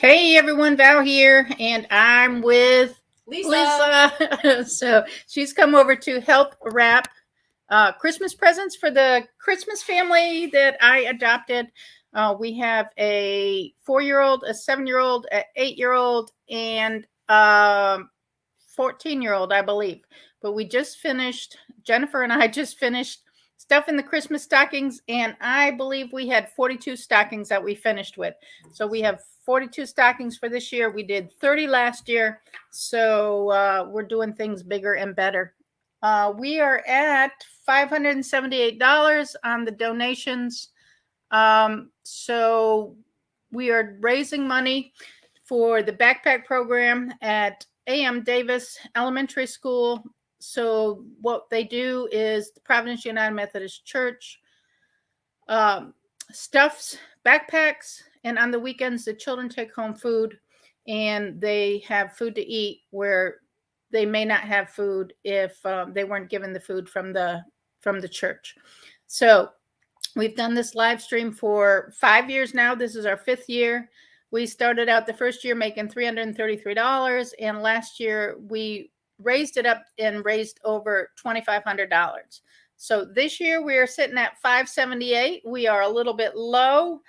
Hey everyone, Val here, and I'm with Lisa. Lisa. So she's come over to help wrap Christmas presents for the Christmas family that I adopted. We have a 4-year-old, a 7-year-old, an 8-year-old, and 14-year-old, I believe. But we just finished, Jennifer and I just finished stuffing the Christmas stockings, and I believe we had 42 stockings that we finished with. So we have 42 stockings for this year. We did 30 last year. So we're doing things bigger and better. We are at $578 on the donations. So we are raising money for the backpack program at A.M. Davis Elementary School. So what they do is the Providence United Methodist Church stuffs backpacks, and on the weekends the children take home food and they have food to eat where they may not have food if they weren't given the food from the church. So we've done this live stream for 5 years now. This is our 5th year. We started out the first year making $333, and last year we raised it up and raised over $2,500. So this year we are sitting at 578. We are a little bit low.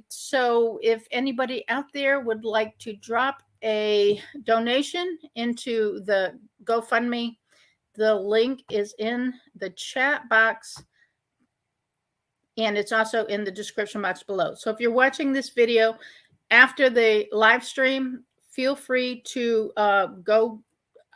So if anybody out there would like to drop a donation into the GoFundMe, the link is in the chat box, and it's also in the description box below. So if you're watching this video after the live stream, feel free to go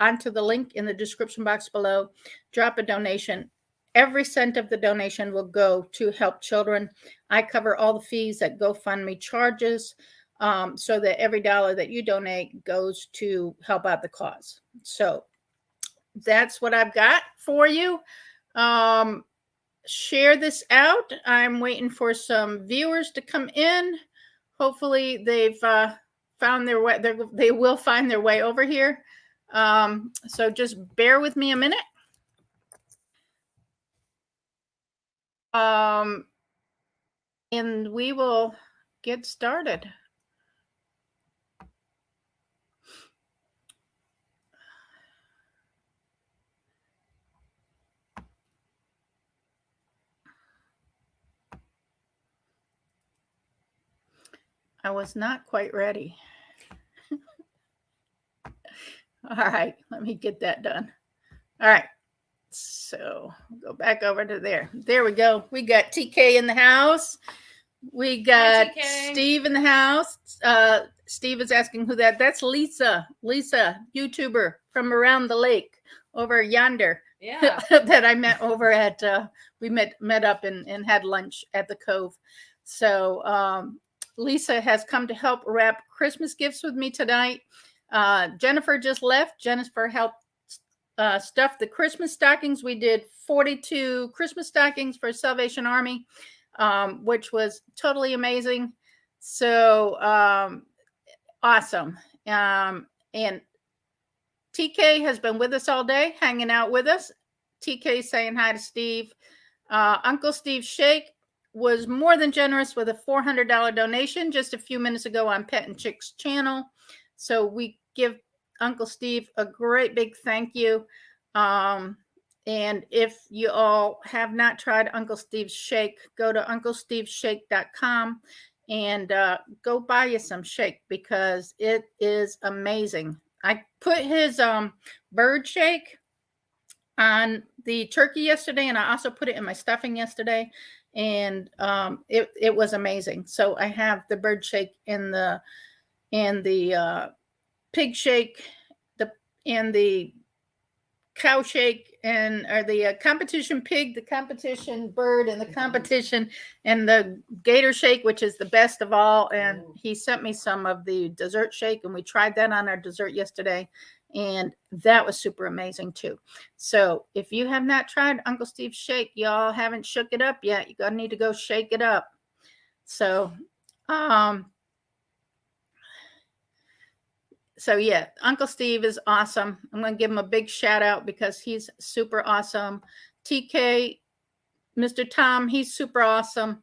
onto the link in the description box below, drop a donation. Every cent of the donation will go to help children. I cover all the fees that GoFundMe charges, so that every dollar that you donate goes to help out the cause. So that's what I've got for you. Share this out. I'm waiting for some viewers to come in. Hopefully they've found their way. They will find their way over here. So just bear with me a minute. And we will get started. I was not quite ready. All right, let me get that done. All right, so go back over to there. There we go. We got TK in the house. We got Steve in the house. Steve is asking who that's Lisa. Lisa, YouTuber from around the lake over yonder. Yeah. That I met over at we met up and had lunch at the Cove. So Lisa has come to help wrap Christmas gifts with me tonight. Jennifer just left. Jennifer helped stuff the Christmas stockings. We did 42 Christmas stockings for Salvation Army, which was totally amazing. So awesome. And TK has been with us all day, hanging out with us. TK saying hi to Steve. Uncle Steve Shake was more than generous with a $400 donation just a few minutes ago on Pet and Chick's channel. So we give Uncle Steve a great big thank you. And if you all have not tried Uncle Steve's Shake, go to unclesteveshake.com and go buy you some shake because it is amazing. I put his bird shake on the turkey yesterday, and I also put it in my stuffing yesterday, and it was amazing. So I have the bird shake and the pig shake, the cow shake, and or the competition pig, the competition bird, and the competition and the gator shake, which is the best of all. And he sent me some of the dessert shake, and we tried that on our dessert yesterday, and that was super amazing too. So if you have not tried Uncle Steve's Shake, y'all haven't shook it up yet, you're gonna need to go shake it up. So yeah, Uncle Steve is awesome. I'm going to give him a big shout out because he's super awesome. TK, Mr. Tom, he's super awesome.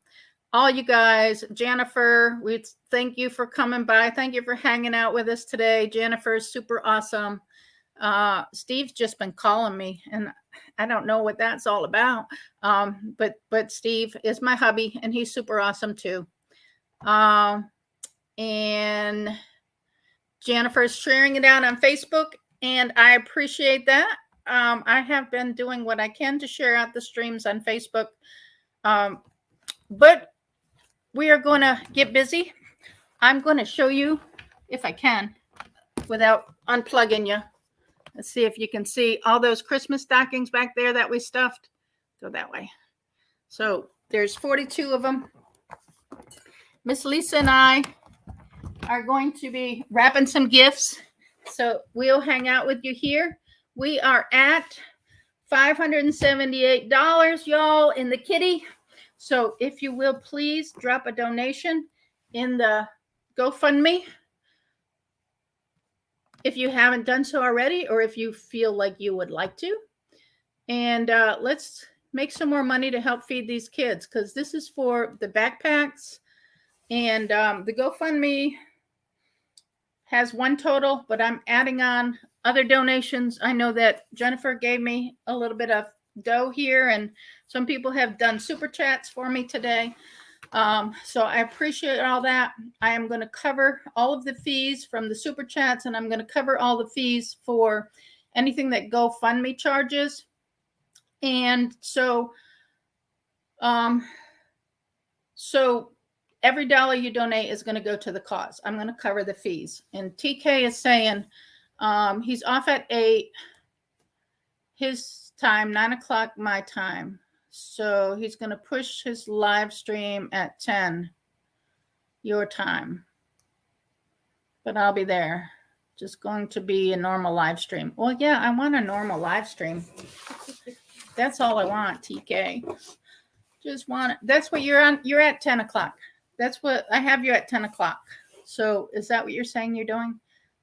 all you guys. Jennifer, we thank you for coming by. Thank you for hanging out with us today. Jennifer is super awesome. Steve's just been calling me, and I don't know what that's all about. But Steve is my hubby, and he's super awesome too. And Jennifer's sharing it out on Facebook, and I appreciate that. I have been doing what I can to share out the streams on Facebook. But we are going to get busy. I'm going to show you, if I can, without unplugging you. Let's see if you can see all those Christmas stockings back there that we stuffed. Go that way. So there's 42 of them. Miss Lisa and I are going to be wrapping some gifts. So we'll hang out with you here. We are at $578, y'all, in the kitty. So if you will, please drop a donation in the GoFundMe if you haven't done so already, or if you feel like you would like to. And let's make some more money to help feed these kids, because this is for the backpacks. And the GoFundMe has one total, but I'm adding on other donations. I know that Jennifer gave me a little bit of dough here, and some people have done super chats for me today. So I appreciate all that. I am going to cover all of the fees from the super chats, and I'm going to cover all the fees for anything that GoFundMe charges. And so every dollar you donate is going to go to the cause. I'm going to cover the fees. And TK is saying he's off at 8 his time, 9 o'clock my time. So he's going to push his live stream at 10 your time. But I'll be there. Just going to be a normal live stream. Well, yeah, I want a normal live stream. That's all I want, TK. Just want it. That's what you're on. You're at 10 o'clock. That's what I have you at 10 o'clock. So is that what you're saying you're doing?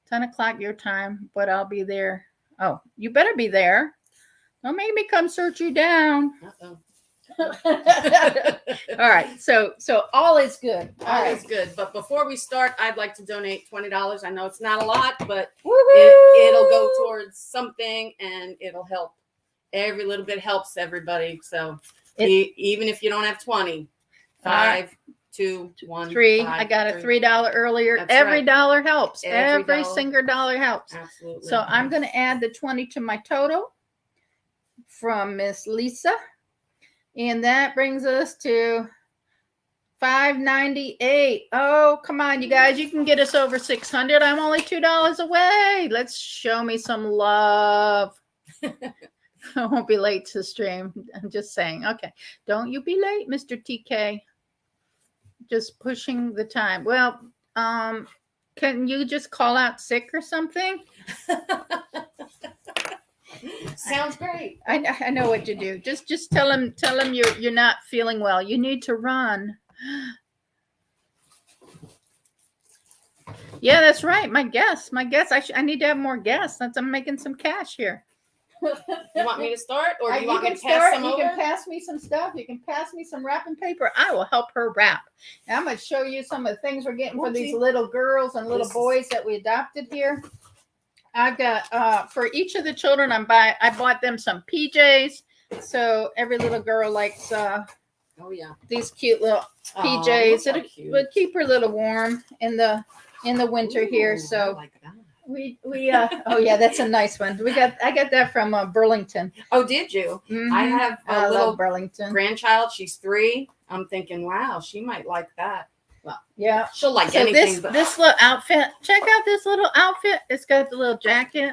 10 o'clock your time, but I'll be there. Oh, you better be there. Don't make me come search you down. Uh-oh. All right. So all is good. All is good. But before we start, I'd like to donate $20. I know it's not a lot, but it'll go towards something, and it'll help. Every little bit helps everybody. So even if you don't have 20, 5, 2, 1, 3. 5, I got 3. a $3 earlier. That's Every right. dollar helps. Every Single dollar helps. Absolutely. So I'm going to add the 20 to my total from Miss Lisa. And that brings us to $598. Oh, come on, you guys. You can get us over 600. I'm only $2 away. Let's show me some love. I won't be late to stream. I'm just saying. Okay. Don't you be late, Mr. TK. Just pushing the time. Well, can you just call out sick or something? Sounds great. I know what you do. Just tell him you're not feeling well. You need to run. Yeah, that's right. My guests. I need to have more guests. I'm making some cash here. You want me to start, or do you want me to start, pass some over? You can pass me some stuff. You can pass me some wrapping paper. I will help her wrap. And I'm going to show you some of the things we're getting for these little girls and little boys that we adopted here. I've got for each of the children I bought them some PJs. So every little girl likes these cute little PJs. It'll keep her a little warm in the winter here. So I like that. we oh yeah, that's a nice one. I got that from Burlington. Oh, did you? Mm-hmm. I have a little Burlington grandchild. She's 3. I'm thinking, wow, she might like that. Well, yeah, she'll like anything. This little outfit. Check out this little outfit. It's got the little jacket.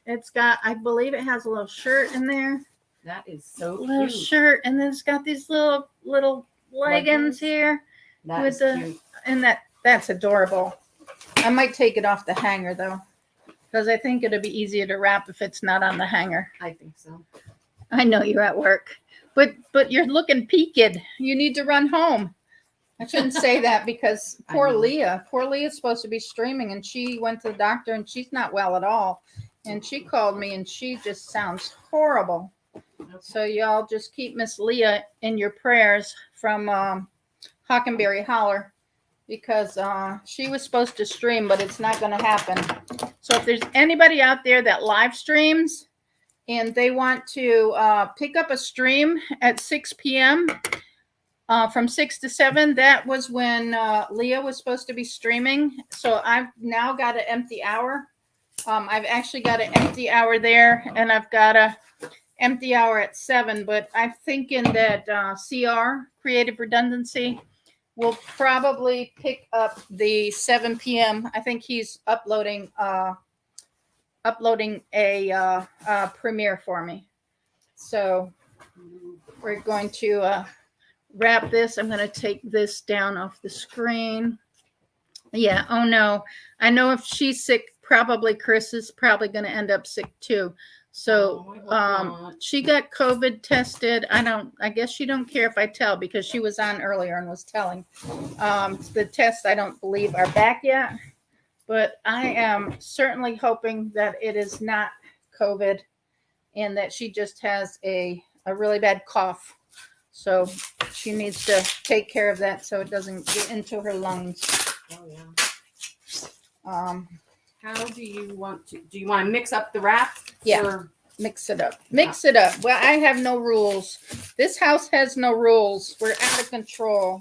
It's got, I believe it has a little shirt in there. That is so cute. Little shirt, and then it's got these little leggings here. That is cute. And that's adorable. I might take it off the hanger though, because I think it'll be easier to wrap if it's not on the hanger. I think so. I know you're at work, but you're looking peaked. You need to run home. I shouldn't say that because poor Leah. Poor Leah's supposed to be streaming, and she went to the doctor, and she's not well at all. And she called me, and she just sounds horrible. Okay. So y'all just keep Miss Leah in your prayers from Hockenberry Holler, because she was supposed to stream, but it's not going to happen. So if there's anybody out there that live streams and they want to pick up a stream at 6 p.m. From 6 to 7, that was when Leah was supposed to be streaming. So I've now got an empty hour. I've actually got an empty hour there, and I've got a empty hour at 7. But I'm thinking that CR, Creative Redundancy, will probably pick up the 7 p.m. I think he's uploading a premiere for me. So we're going to wrap this. I'm going to take this down off the screen. Yeah. Oh no. I know if she's sick, probably Chris is probably going to end up sick too. So she got COVID tested. I guess she don't care if I tell, because she was on earlier and was telling. The tests, I don't believe, are back yet, but I am certainly hoping that it is not COVID and that she just has a really bad cough. So she needs to take care of that so it doesn't get into her lungs. Oh yeah. How do you want to? Do you want to mix up the wrap? Yeah. Or? Mix it up. Mix it up. Well, I have no rules. This house has no rules. We're out of control.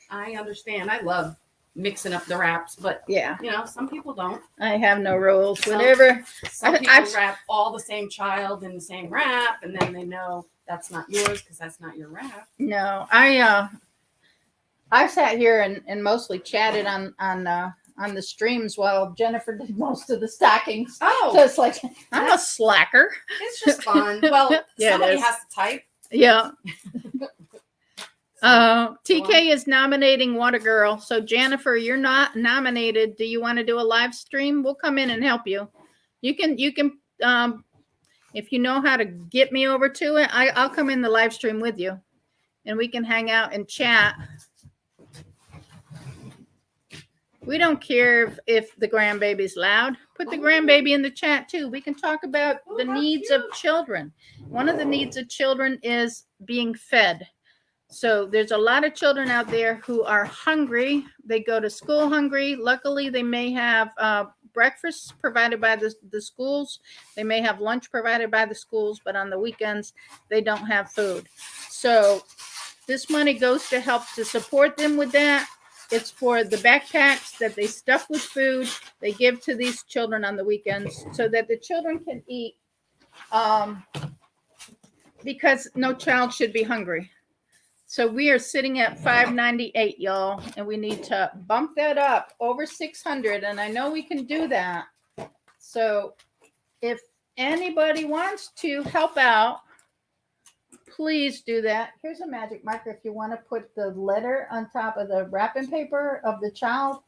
I understand. I love mixing up the wraps, but yeah, some people don't. I have no rules. Whatever. Some people wrap all the same child in the same wrap, and then they know that's not yours because that's not your wrap. No, I sat here and mostly chatted on the streams while Jennifer did most of the stockings. Oh, so it's like I'm a slacker. It's just fun. Well, yeah, somebody has to type. Yeah. TK is nominating Water Girl. So Jennifer, you're not nominated. Do you want to do a live stream? We'll come in and help you. You can if you know how to get me over to it, I'll come in the live stream with you and we can hang out and chat. We don't care if the grandbaby's loud. Put the grandbaby in the chat too. We can talk about the needs of children. One of the needs of children is being fed. So there's a lot of children out there who are hungry. They go to school hungry. Luckily, they may have breakfast provided by the schools. They may have lunch provided by the schools, but on the weekends, they don't have food. So this money goes to help to support them with that. It's for the backpacks that they stuff with food. They give to these children on the weekends so that the children can eat, because no child should be hungry. So we are sitting at $5.98, y'all, and we need to bump that up over 600, and I know we can do that. So if anybody wants to help out, please do that. Here's a magic marker if you want to put the letter on top of the wrapping paper of the child.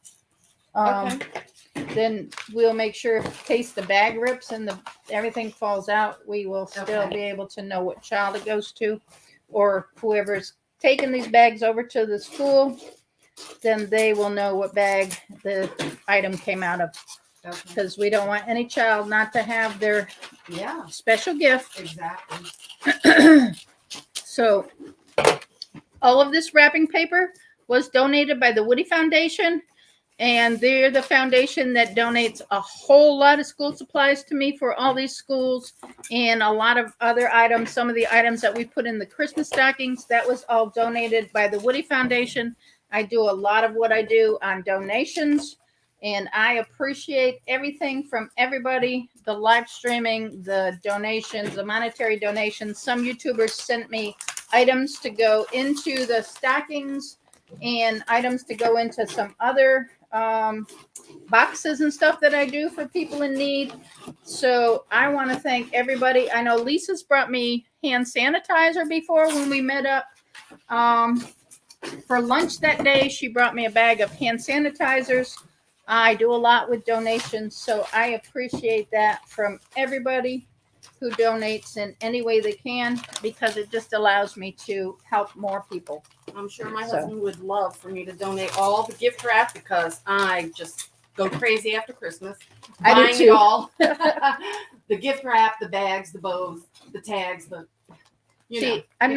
Okay. Then we'll make sure in case the bag rips and everything falls out, we will still be able to know what child it goes to, or whoever's taking these bags over to the school, then they will know what bag the item came out of. Because we don't want any child not to have their special gift. Exactly. So all of this wrapping paper was donated by the Woody Foundation, and they're the foundation that donates a whole lot of school supplies to me for all these schools and a lot of other items. Some of the items that we put in the Christmas stockings, that was all donated by the Woody Foundation. I do a lot of what I do on donations, and I appreciate everything from everybody, the live streaming, the donations, the monetary donations. Some YouTubers sent me items to go into the stockings and items to go into some other boxes and stuff that I do for people in need. So I want to thank everybody. I know Lisa's brought me hand sanitizer before when we met up for lunch that day. She brought me a bag of hand sanitizers. I do a lot with donations, so I appreciate that from everybody who donates in any way they can, because it just allows me to help more people. I'm sure my husband would love for me to donate all the gift wrap, because I just go crazy after Christmas. I do too. It all. The gift wrap, the bags, the bows, the tags, You See, know. I'm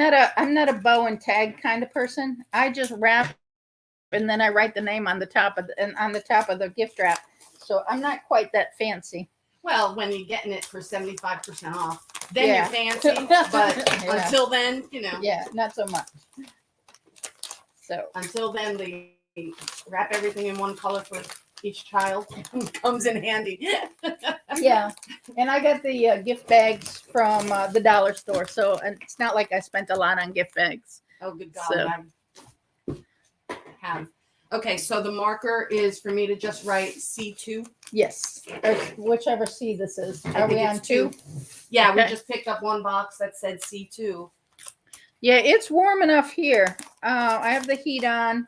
not a bow and tag kind of person. I just wrap and then I write the name on the top of the gift wrap. So I'm not quite that fancy. Well, when you're getting it for 75% off, then Yeah. you're fancy. But Yeah. until then, Yeah, not so much. So until then, they wrap everything in one color for each child. Comes in handy. yeah, and I got the gift bags from the dollar store, so and it's not like I spent a lot on gift bags. Oh, good God. So- I have. Okay, so the marker is for me to just write C2. Yes, whichever C this is. I Are we think on it's two? Yeah, we Okay. just picked up one box that said C2. Yeah, it's warm enough here. I have the heat on,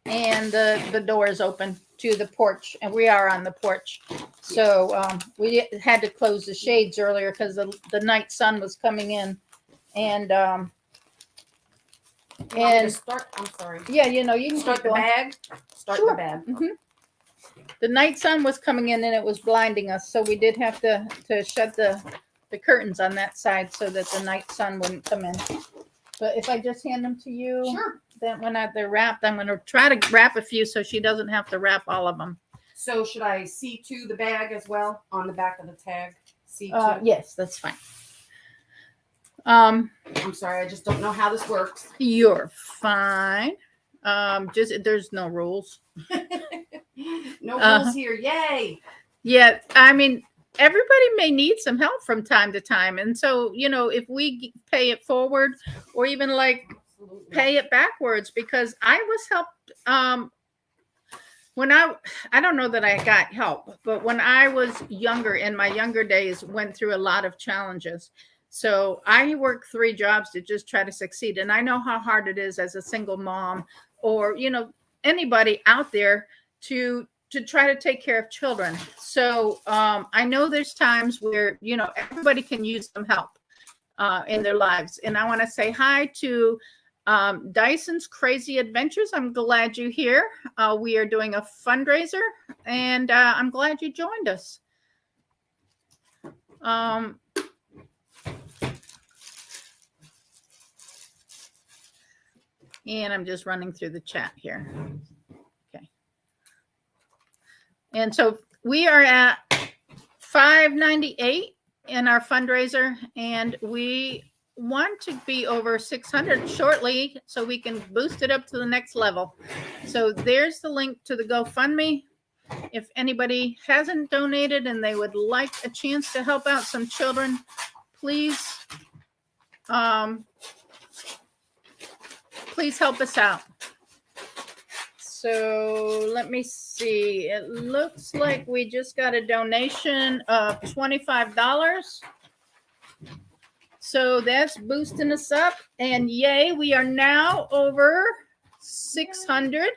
and the door is open to the porch, and we are on the porch. So we had to close the shades earlier because the night sun was coming in, and You want me to and start? I'm sorry. yeah, you can Start keep the going. bag. Start Sure. the bag. Mhm. The night sun was coming in and it was blinding us, so we did have to shut the curtains on that side so that the night sun wouldn't come in. But if I just hand them to you, Sure. then when they're wrapped, I'm going to try to wrap a few so she doesn't have to wrap all of them. So should I C2 the bag as well on the back of the tag? C2. Yes, that's fine. I'm sorry, I just don't know how this works. You're fine. Just there's no rules. No rules here. Yay. Yeah, I mean, everybody may need some help from time to time, and so if we pay it forward or even like pay it backwards, because I was helped when I don't know that I got help, but when I was younger, in my younger days, went through a lot of challenges. So I worked 3 jobs to just try to succeed, and I know how hard it is as a single mom, or anybody out there to try to take care of children. So I know there's times where everybody can use some help in their lives, and I want to say hi to Dyson's Crazy Adventures. I'm glad you're here. We are doing a fundraiser, and I'm glad you joined us. And I'm just running through the chat here. Okay. And so we are at $598 in our fundraiser, and we want to be over 600 shortly so we can boost it up to the next level. So there's the link to the GoFundMe. If anybody hasn't donated and they would like a chance to help out some children, please help us out. So let me see. It looks like we just got a donation of $25. So that's boosting us up. And yay, we are now over 600.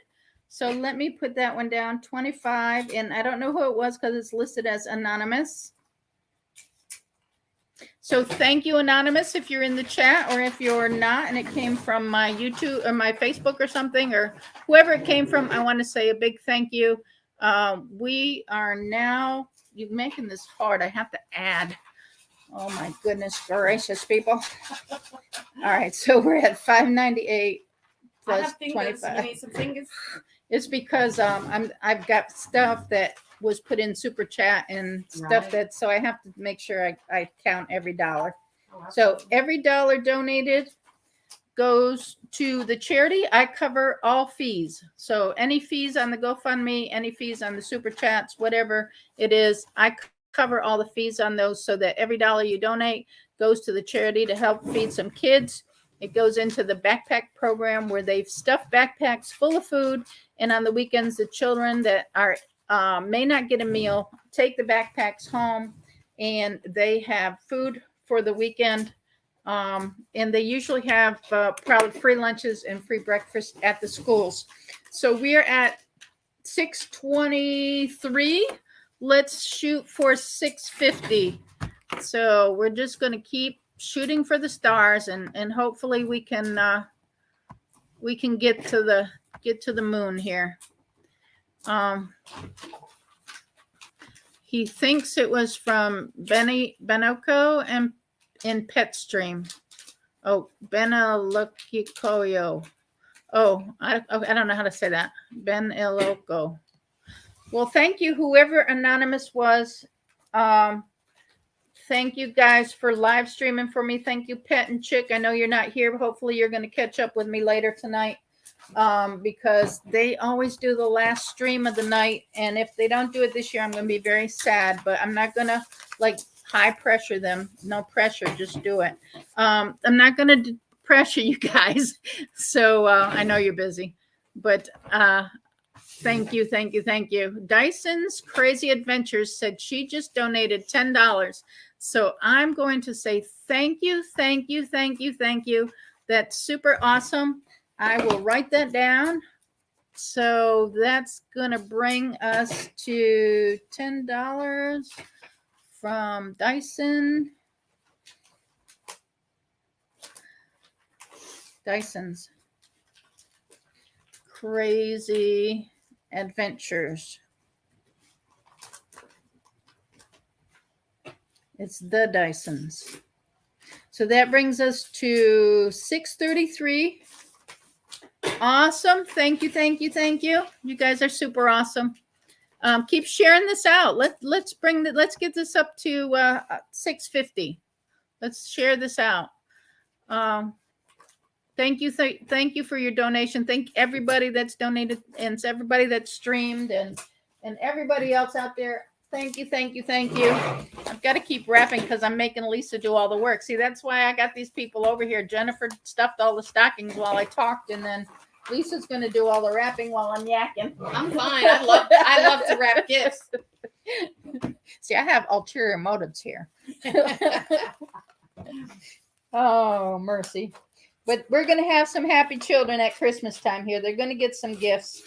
So let me put that one down, 25. And I don't know who it was because it's listed as anonymous. So thank you, anonymous, if you're in the chat, or if you're not and it came from my YouTube or my Facebook or something, or whoever it came from, I want to say a big thank you. We are now, you're making this hard. I have to add. Oh my goodness gracious, people. All right, so we're at 598 plus I have fingers. 25. You need some fingers? It's because I've got stuff that was put in super chat and stuff that, so I have to make sure I count every dollar. Oh, So every dollar donated goes to the charity. I cover all fees. So any fees on the GoFundMe, any fees on the super chats, whatever it is, I cover all the fees on those, so that every dollar you donate goes to the charity to help feed some kids. It goes into the backpack program where they've stuffed backpacks full of food. And on the weekends, the children that are may not get a meal take the backpacks home, and they have food for the weekend. And they usually have probably free lunches and free breakfast at the schools. So we are at 623. Let's shoot for 650. So we're just going to keep shooting for the stars, and hopefully we can get to the moon here. He thinks it was from Benny Benoco and in Petstream. Oh, Benelokikoyo. Oh, I don't know how to say that. Beneloko. Well, thank you, whoever anonymous was. Thank you guys for live streaming for me. Thank you, Pet and Chick. I know you're not here, but hopefully you're going to catch up with me later tonight, because they always do the last stream of the night. And if they don't do it this year, I'm going to be very sad, but I'm not going to like high pressure them. No pressure, just do it. I'm not going to pressure you guys. So I know you're busy, but thank you. Dyson's Crazy Adventures said she just donated $10. So I'm going to say thank you. That's super awesome. I will write that down. So that's going to bring us to $10 from Dyson. Dyson's Crazy Adventures. It's the Dysons. So that brings us to 6:33. Awesome. Thank you. You guys are super awesome. Keep sharing this out. Let's get this up to 650. Let's share this out. Thank you for your donation. Thank everybody that's donated and everybody that streamed and everybody else out there. Thank you. I've got to keep wrapping because I'm making Lisa do all the work. See, that's why I got these people over here. Jennifer stuffed all the stockings while I talked, and then Lisa's going to do all the wrapping while I'm yakking. I'm fine. I love to wrap gifts. See, I have ulterior motives here. Oh, mercy. But we're going to have some happy children at Christmas time here. They're going to get some gifts.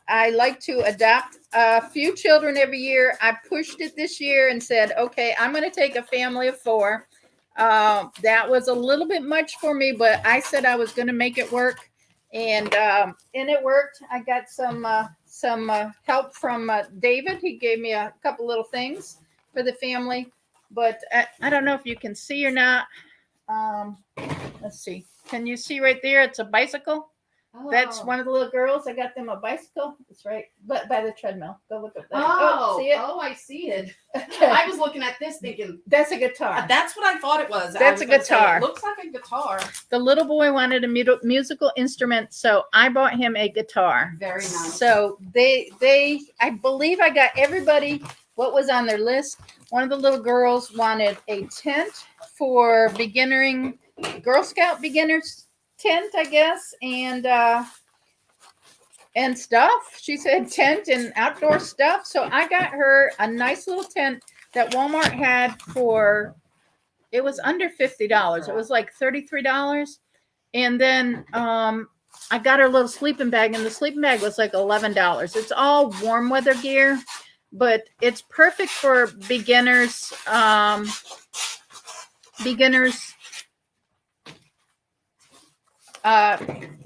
I like to adopt a few children every year. I pushed it this year and said, okay, I'm going to take a family of 4. That was a little bit much for me, but I said I was going to make it work. And it worked. I got some help from David. He gave me a couple little things for the family. But I don't know if you can see or not. Let's see. Can you see right there? It's a bicycle. Oh. That's one of the little girls. I got them a bicycle. It's right by the treadmill. Go look at that. See it? Oh, I see it. Okay. I was looking at this thinking, that's a guitar. That's what I thought it was. That's a guitar. It looks like a guitar. The little boy wanted a musical instrument, so I bought him a guitar. Very nice. So I believe I got everybody what was on their list. One of the little girls wanted a tent for Girl Scout beginners tent, I guess, and stuff. She said tent and outdoor stuff. So I got her a nice little tent that Walmart had for, it was under $50. It was like $33. And then I got her a little sleeping bag, and the sleeping bag was like $11. It's all warm weather gear, but it's perfect for beginners.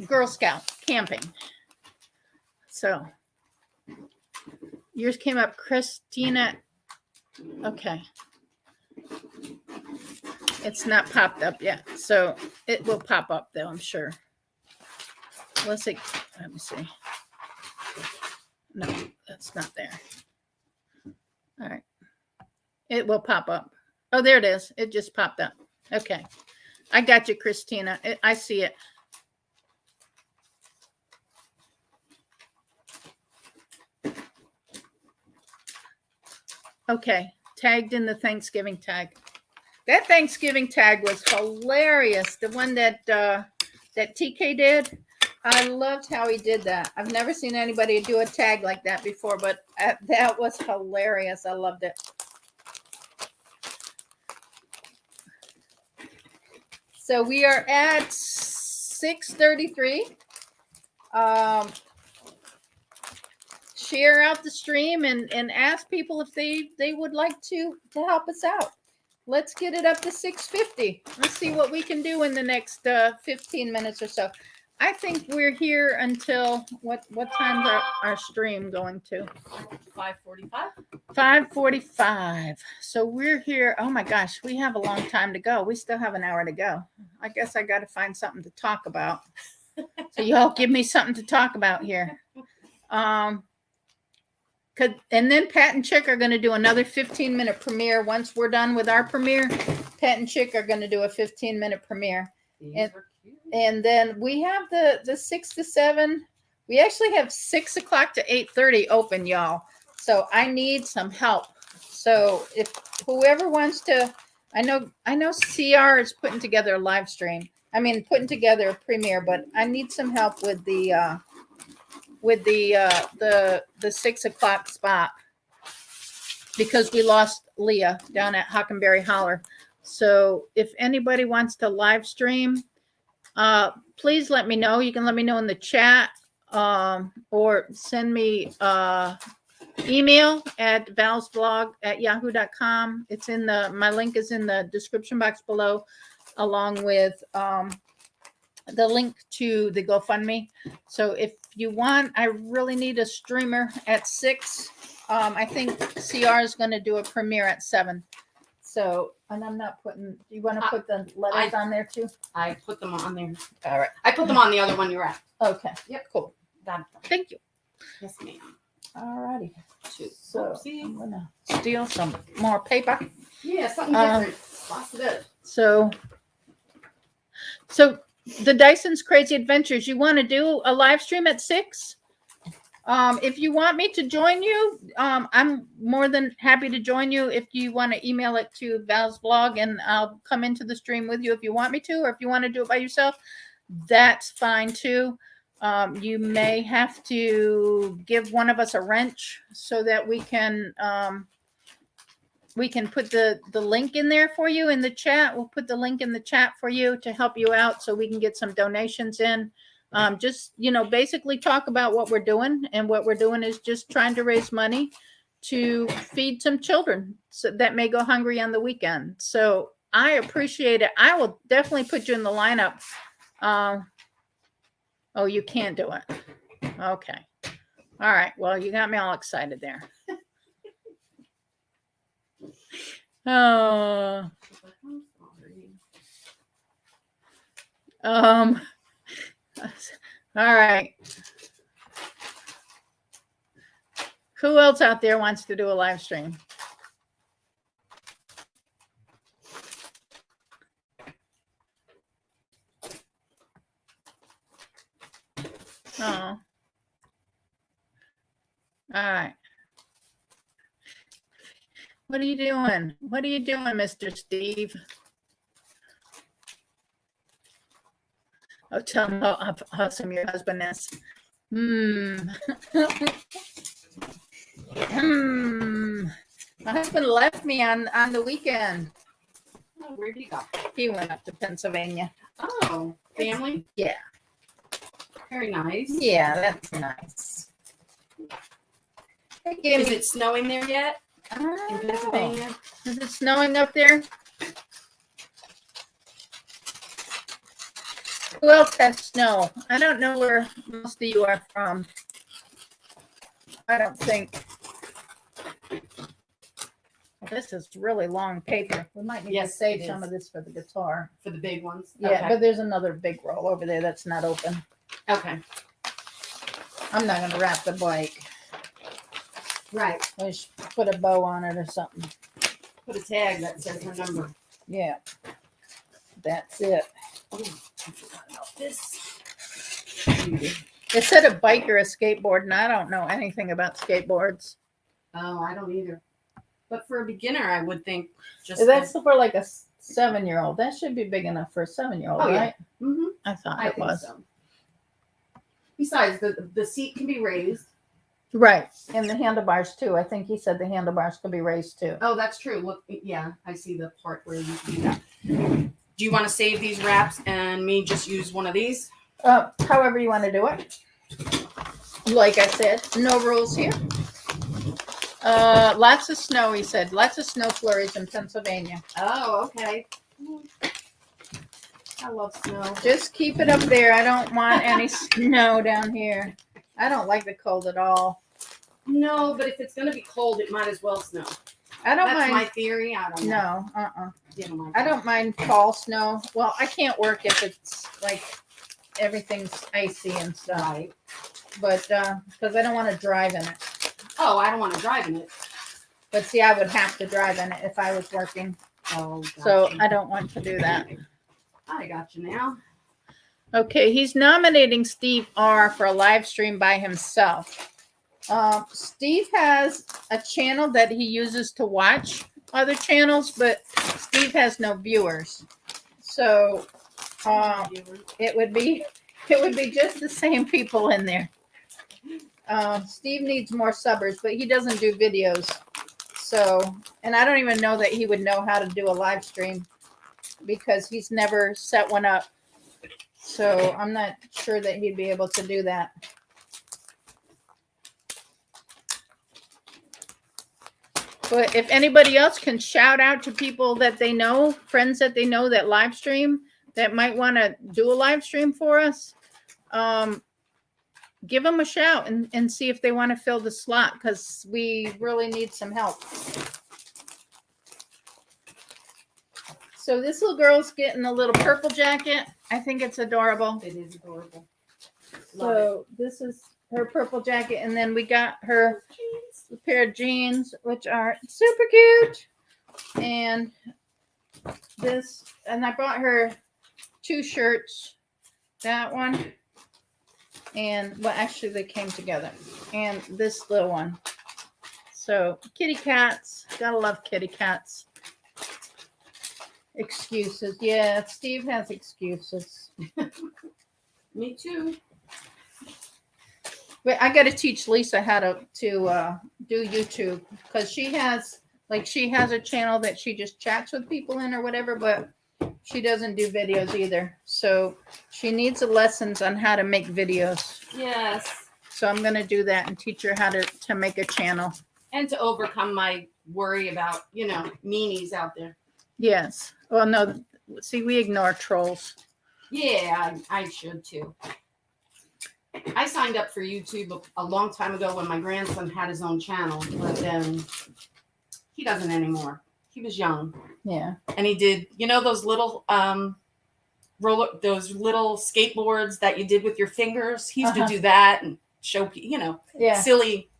Girl Scout camping. So yours came up, Christina. Okay. It's not popped up yet. So it will pop up though, I'm sure. Let me see. No, that's not there. All right. It will pop up. Oh, there it is. It just popped up. Okay. I got you, Christina. I see it. Okay. Tagged in the Thanksgiving tag. That Thanksgiving tag was hilarious. The one that TK did. I loved how he did that. I've never seen anybody do a tag like that before, but that was hilarious. I loved it. So we are at 6:33. Share out the stream and ask people if they would like to help us out. Let's get it up to 650. Let's see what we can do in the next 15 minutes or so. I think we're here until what time's our stream going to? 5:45. 5:45. So we're here. Oh my gosh, we have a long time to go. We still have an hour to go. I guess I got to find something to talk about. So y'all give me something to talk about here. And then Pat and Chick are going to do another 15-minute premiere. Once we're done with our premiere, Pat and Chick are going to do a 15-minute premiere. And then we have the 6 to 7. We actually have 6 o'clock to 8:30 open, y'all. So I need some help. So if whoever wants to, I know CR is putting together a live stream. I mean, putting together a premiere, but I need some help with the 6 o'clock spot because we lost Leah down at Hockenberry Holler. So if anybody wants to live stream, please let me know. You can let me know in the chat, or send me email at valsblog@yahoo.com. It's in my link is in the description box below, along with the link to the GoFundMe. So if you want, I really need a streamer at 6. I think CR is going to do a premiere at 7. So, and I'm not putting, do you want to put the letters on there too? I put them on there. All right. I put them on the other one you're at. Okay. Yep. Cool. Done. Thank you. Yes, ma'am. All righty. So Oopsie. I'm going to steal some more paper. Yeah, something different. Lots of it. So the Dyson's Crazy Adventures, you want to do a live stream at 6? If you want me to join you, I'm more than happy to join you. If you want to email it to Val's blog, and I'll come into the stream with you if you want me to, or if you want to do it by yourself, that's fine too. You may have to give one of us a wrench so that we can put the link in there for you in the chat. We'll put the link in the chat for you to help you out so we can get some donations in. Just, basically talk about what we're doing. And what we're doing is just trying to raise money to feed some children that may go hungry on the weekend. So I appreciate it. I will definitely put you in the lineup. Oh, you can't do it. Okay. All right. Well, you got me all excited there. Oh. All right. Who else out there wants to do a live stream? Oh. All right. What are you doing? What are you doing, Mr. Steve? Oh, tell him how awesome your husband is. My husband left me on the weekend. Oh, where'd he go? He went up to Pennsylvania. Oh, family? Yeah. Very nice. Yeah, that's nice. Is it snowing there yet? In Pennsylvania? Is it snowing up there? Who else has snow? I don't know where most of you are from. I don't think. This is really long paper. We might need to save some of this for the guitar. For the big ones? Yeah, okay. But there's another big roll over there that's not open. Okay. I'm not going to wrap the bike. Right. I should put a bow on it or something. Put a tag that says her number. Yeah. That's it. Oh, I forgot about this. It said a bike or a skateboard, and I don't know anything about skateboards. Oh, I don't either. But for a beginner, I would think that's for like a 7-year-old. That should be big enough for a 7-year-old, right? Yeah. Mm-hmm. I thought it was. So. Besides, the seat can be raised. Right. And the handlebars too. I think he said the handlebars could be raised too. Oh, that's true. Look, yeah, I see the part where you can do that. Do you want to save these wraps and me just use one of these? However you want to do it. Like I said, no rules here. Lots of snow, he said. Lots of snow flurries in Pennsylvania. Oh, okay. I love snow. Just keep it up there. I don't want any snow down here. I don't like the cold at all. No, but if it's gonna be cold, it might as well snow. I don't That's mind. my theory. I don't know. No, You don't mind I don't mind fall snow. Well, I can't work if it's like everything's icy and stuff. Right. But because I don't want to drive in it. Oh, I don't want to drive in it. But see, I would have to drive in it if I was working. Oh, gotcha. So I don't want to do that. I got you now. Okay, he's nominating Steve R for a live stream by himself. Steve has a channel that he uses to watch other channels, but Steve has no viewers. So it would be just the same people in there. Steve needs more subbers, but he doesn't do videos. So, and I don't even know that he would know how to do a live stream because he's never set one up. So I'm not sure that he'd be able to do that. But if anybody else can shout out to people that they know, friends that they know that live stream, that might want to do a live stream for us, give them a shout and see if they want to fill the slot because we really need some help. So this little girl's getting a little purple jacket. I think it's adorable. It is adorable. So this is her purple jacket, and then we got her a pair of jeans, which are super cute. And this, and I bought her 2 shirts. That one, and well, actually they came together. And this little one. So kitty cats, gotta love kitty cats. Excuses, yeah. Steve has excuses. Me too. But I got to teach Lisa how to do YouTube because she has a channel that she just chats with people in or whatever, but she doesn't do videos either. So she needs lessons on how to make videos. Yes. So I'm going to do that and teach her how to make a channel. And to overcome my worry about, meanies out there. Yes. Well, no, see, we ignore trolls. Yeah, I should too. I signed up for YouTube a long time ago when my grandson had his own channel, but then he doesn't anymore. He was young. Yeah. And he did, those little those little skateboards that you did with your fingers. He used to do that and show, silly,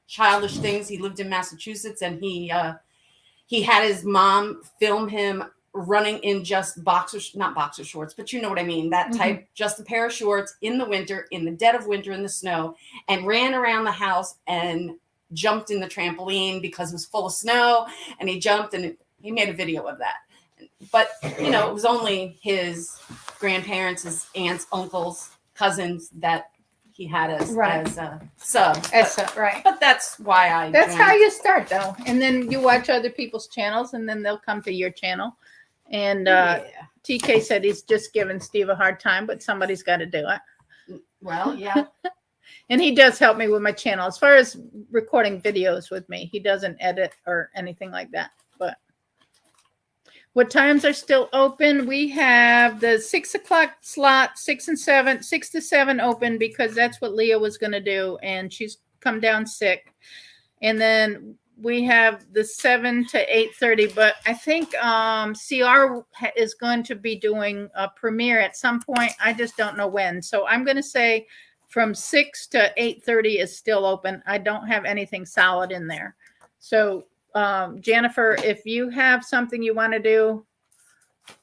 childish things. He lived in Massachusetts, and he had his mom film him running in just not boxer shorts, but you know what I mean, that type, just a pair of shorts in the winter, in the dead of winter in the snow, and ran around the house and jumped in the trampoline because it was full of snow, and he jumped, and he made a video of that. But, it was only his grandparents, his aunts, uncles, cousins that he had as sub. Right. But that's why That's how you start, though. And then you watch other people's channels, and then they'll come to your channel. And TK said he's just giving Steve a hard time, but somebody's got to do it. Well, yeah. And he does help me with my channel. As far as recording videos with me, he doesn't edit or anything like that. But what times are still open? We have the 6 o'clock slot, 6 to 7 open because that's what Leah was going to do. And she's come down sick. And then we have the 7 to 8:30, but I think CR is going to be doing a premiere at some point. I just don't know when. So I'm going to say from 6 to 8:30 is still open. I don't have anything solid in there. So Jennifer, if you have something you want to do,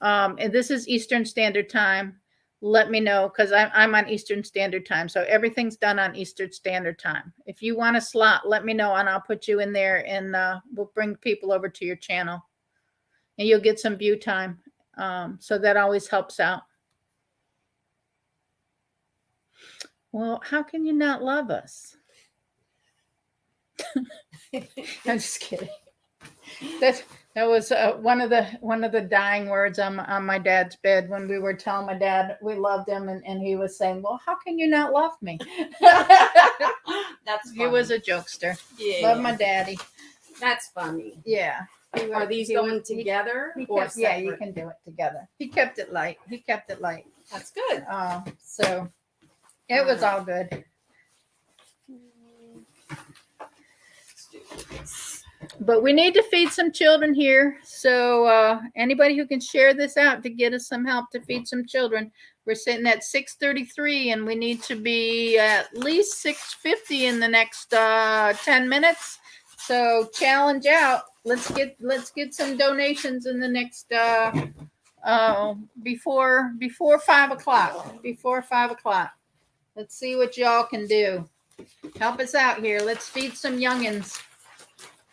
and this is Eastern Standard Time, let me know because I'm on Eastern Standard Time. So everything's done on Eastern Standard Time. If you want a slot, let me know and I'll put you in there and we'll bring people over to your channel and you'll get some view time. So that always helps out. Well, how can you not love us? I'm just kidding. That was one of the dying words on my dad's bed when we were telling my dad we loved him, and he was saying, "Well, how can you not love me?" That's funny. He was a jokester. Yeah, Love my daddy. That's funny. Yeah. Are these going together or separate? Yeah, you can do it together. He kept it light. That's good. So it was all good. Let's do this. But we need to feed some children here. So anybody who can share this out to get us some help to feed some children. We're sitting at 6:33 and we need to be at least 6:50 in the next 10 minutes. So challenge out. Let's get some donations in the next before 5 o'clock. Before 5 o'clock. Let's see what y'all can do. Help us out here. Let's feed some youngins.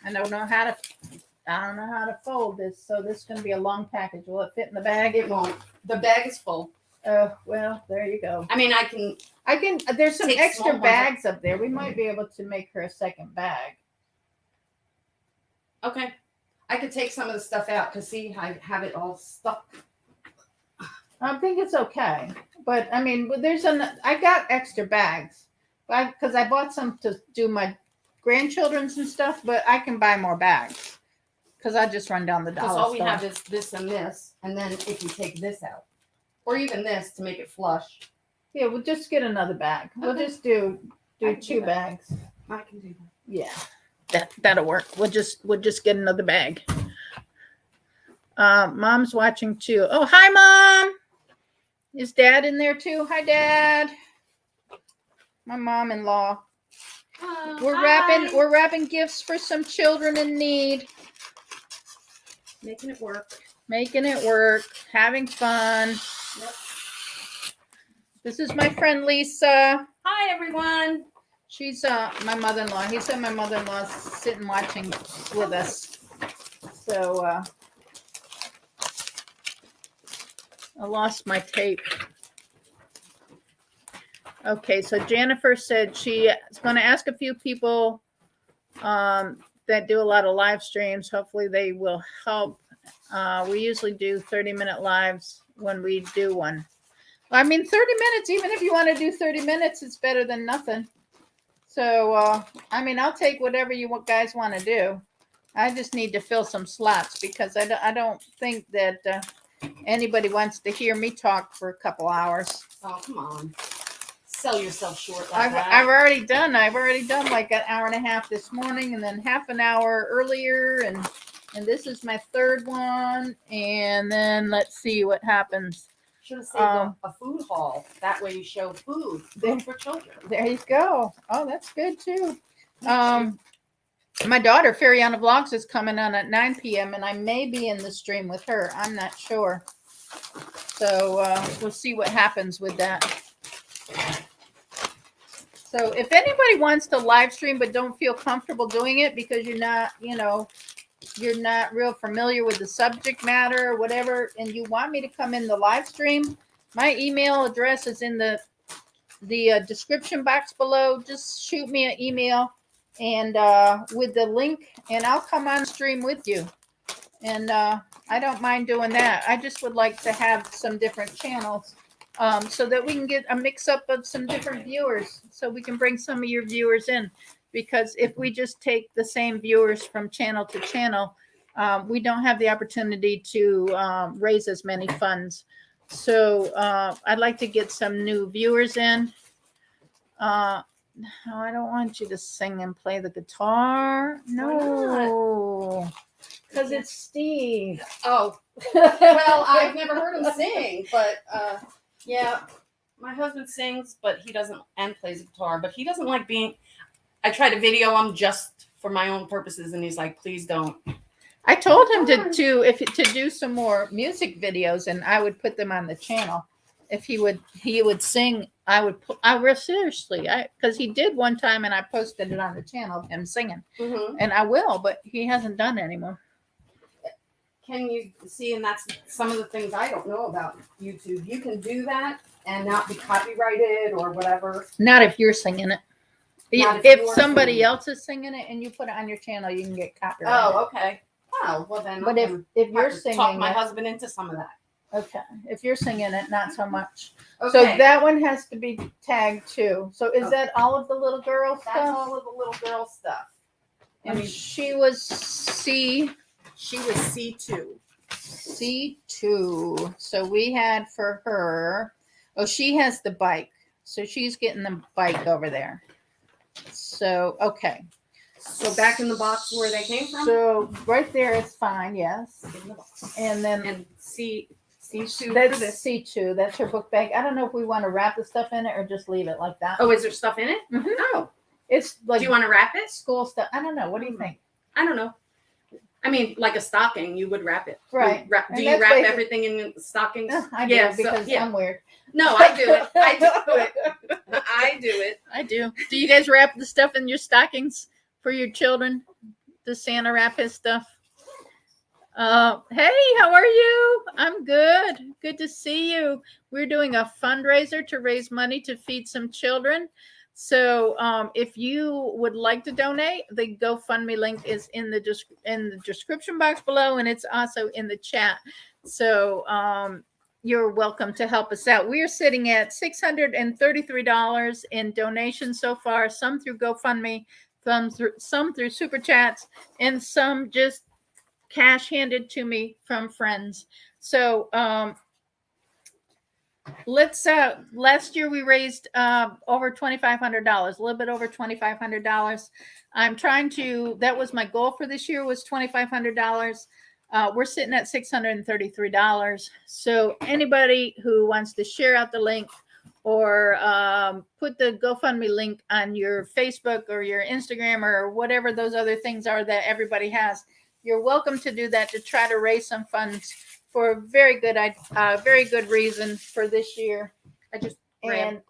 I don't know how to fold this, so this is going to be a long package. Will it fit in the bag? It won't. The bag is full. Oh, well, there you go. I mean, I can. There's some Take extra small bags up there. We might be able to make her a second bag. Okay. I could take some of the stuff out because see, I have it all stuck. I think it's okay. But I mean, I got extra bags. Because I bought some to do my grandchildren's and stuff, but I can buy more bags. Because I just run down the dollar store. Because all we have is this and this, and then if you take this out, or even this to make it flush. Yeah, we'll just get another bag. We'll Okay. just do I can 2 do that. bags. I can do that. Yeah, that'll work. We'll just get another bag. Mom's watching too. Oh, hi, Mom. Is Dad in there too? Hi, Dad. My mom-in-law. We're wrapping gifts for some children in need. Making it Work. Having fun. Yep. This is my friend Lisa. Hi, everyone. She's my mother-in-law. He said my mother-in-law's sitting watching with us. So I lost my tape. Okay, so Jennifer said she is going to ask a few people that do a lot of live streams. Hopefully they will help. We usually do 30-minute lives when we do one. I mean, 30 minutes, even if you want to do 30 minutes, it's better than nothing. So, I mean, I'll take whatever you guys want to do. I just need to fill some slots because I don't think that anybody wants to hear me talk for a couple hours. Oh, come on. Sell yourself short like that. I've already done like an hour and a half this morning and then half an hour earlier. And this is my third one. And then let's see what happens. Should have saved a food haul. That way you show food for children. There you go. Oh, that's good too. My daughter, Fariana Vlogs, is coming on at 9 p.m. and I may be in the stream with her. I'm not sure. So we'll see what happens with that. So if anybody wants to live stream but don't feel comfortable doing it because you're not real familiar with the subject matter or whatever, and you want me to come in the live stream, my email address is in the description box below. Just shoot me an email and with the link, and I'll come on stream with you. And I don't mind doing that. I just would like to have some different channels so that we can get a mix up of some different viewers, so we can bring some of your viewers in. Because if we just take the same viewers from channel to channel, we don't have the opportunity to raise as many funds. So I'd like to get some new viewers in. No, I don't want you to sing and play the guitar. No, because it's Steve. Oh, well, I've never heard him sing, but yeah, my husband sings, but he doesn't, and plays guitar, but he doesn't like being. I try to video him just for my own purposes, and he's like, "Please don't." I told him to do some more music videos, and I would put them on the channel. If he would sing, I would seriously, because he did one time, and I posted it on the channel of him singing, and I will, but he hasn't done it anymore. Can you see? And that's some of the things I don't know about YouTube. You can do that and not be copyrighted or whatever. Not if you're singing it. If somebody else is singing it and you put it on your channel, you can get copyrighted. Oh, okay. Oh, well then. But if you're singing, talk my husband into some of that. Okay. If you're singing it, not so much. Okay. So that one has to be tagged too. So is that all of the little girl stuff? That's all of the little girl stuff. And she was C. She was C2. C2. So we had for her, oh, she has the bike. So she's getting the bike over there. So, okay. So back in the box where they came from? So right there is fine, yes. And then And C2 that's for this. C2. That's her book bag. I don't know if we want to wrap the stuff in it or just leave it like that. Oh, is there stuff in it? Mhm. Oh. It's like Do you want to wrap it? school stuff. I don't know. What do you think? I don't know. I mean, like a stocking, you would wrap it. Right. Do you wrap everything in stockings? I do because I'm weird. No, I do it. I do it. I do it. I do. Do you guys wrap the stuff in your stockings for your children? Does Santa wrap his stuff? Hey, how are you? I'm good. Good to see you. We're doing a fundraiser to raise money to feed some children. So if you would like to donate, the GoFundMe link is in the description box below, and it's also in the chat. So you're welcome to help us out. We are sitting at $633 in donations so far, some through GoFundMe, some through Super Chats, and some just cash handed to me from friends. So last year we raised over $2,500, a little bit over $2,500. I'm trying to, that was my goal for this year, was $2,500. We're sitting at $633. So anybody who wants to share out the link or put the GoFundMe link on your Facebook or your Instagram or whatever those other things are that everybody has, you're welcome to do that to try to raise some funds for a very good reason for this year. I just And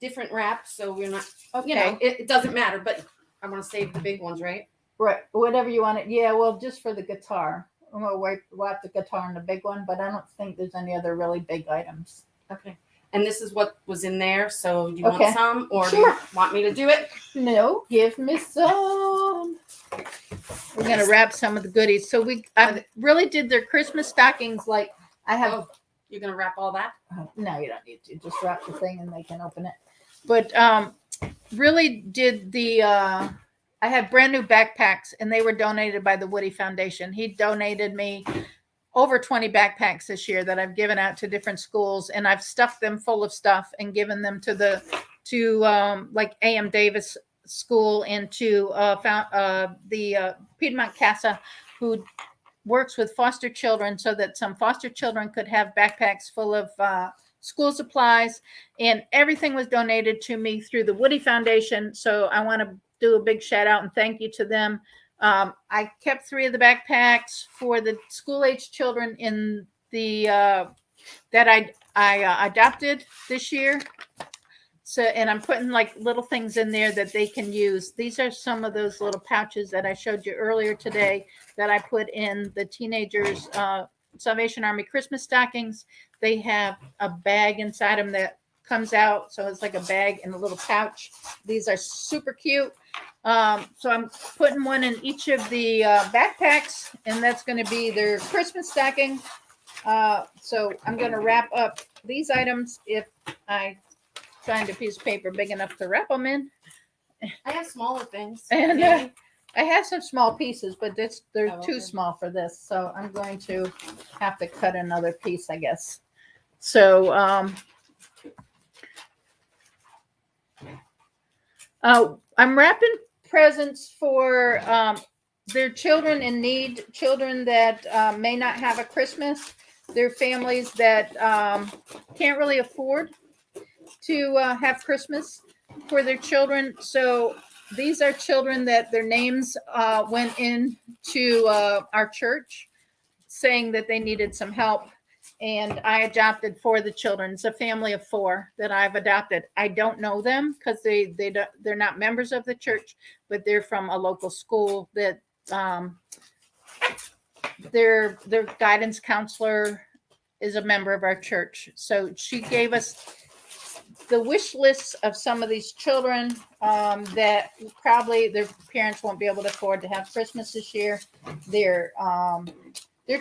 different wraps, so we're not. okay, You know, it doesn't matter, but I want to save the big ones, right? right, whatever you want it. Yeah, well, just for the guitar, I'm gonna wipe the guitar and the big one, but I don't think there's any other really big items. Okay. And this is what was in there. So you Okay. want some, or do Sure. you want me to do it? No, give me some. We're gonna wrap some of the goodies. So I really did their Christmas stockings. Like I have. Oh, you're gonna wrap all that? No, you don't need to. Just wrap the thing and they can open it. But really did the. I had brand new backpacks and they were donated by the Woody Foundation. He donated me over 20 backpacks this year that I've given out to different schools, and I've stuffed them full of stuff and given them to like A.M. Davis School and to the Piedmont Casa, who works with foster children, so that some foster children could have backpacks full of school supplies, and everything was donated to me through the Woody Foundation. So I want to do a big shout out and thank you to them. I kept 3 of the backpacks for the school-age children in the that I adopted this year. So, and I'm putting like little things in there that they can use. These are some of those little pouches that I showed you earlier today that I put in the teenagers' Salvation Army Christmas stockings. They have a bag inside them that comes out, so it's like a bag and a little pouch. These are super cute. So I'm putting one in each of the backpacks, and that's going to be their Christmas stocking. So I'm going to wrap up these items if I find a piece of paper big enough to wrap them in. I have smaller things. And I have some small pieces, but they're Oh, too okay. small for this. So I'm going to have to cut another piece, I guess. So I'm wrapping presents for their children in need, children that may not have a Christmas, their families that can't really afford to have Christmas for their children. So these are children that their names went into our church saying that they needed some help. And I adopted 4 of the children. It's a family of 4 that I've adopted. I don't know them because they're not members of the church, but they're from a local school that their guidance counselor is a member of our church. So she gave us the wish lists of some of these children that probably their parents won't be able to afford to have Christmas this year. They're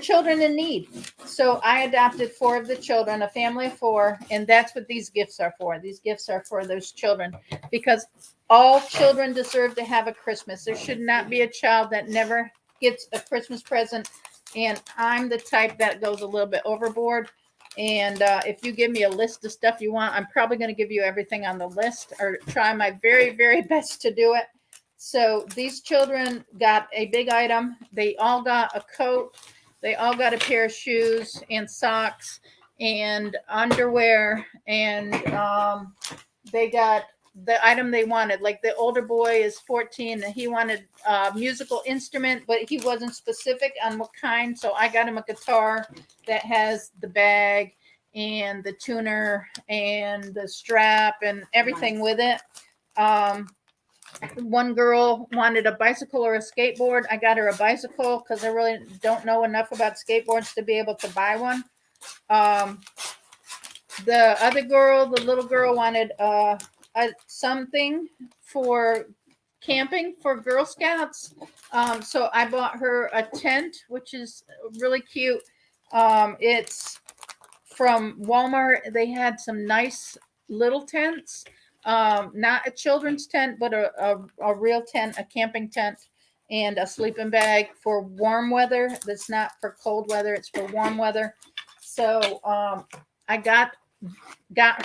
children in need. So I adopted 4 of the children, a family of 4, and that's what these gifts are for. These gifts are for those children because all children deserve to have a Christmas. There should not be a child that never gets a Christmas present, and I'm the type that goes a little bit overboard. And if you give me a list of stuff you want, I'm probably going to give you everything on the list, or try my very, very best to do it. So these children got a big item. They all got a coat. They all got a pair of shoes and socks and underwear, and they got the item they wanted. Like the older boy is 14 and he wanted a musical instrument, but he wasn't specific on what kind. So I got him a guitar that has the bag and the tuner and the strap and everything with it. One girl wanted a bicycle or a skateboard. I got her a bicycle because I really don't know enough about skateboards to be able to buy one. The other girl, the little girl, wanted something for camping for Girl Scouts. So I bought her a tent, which is really cute. It's from Walmart. They had some nice little tents. Not a children's tent, but a real tent, a camping tent, and a sleeping bag for warm weather. That's not for cold weather. It's for warm weather. So I got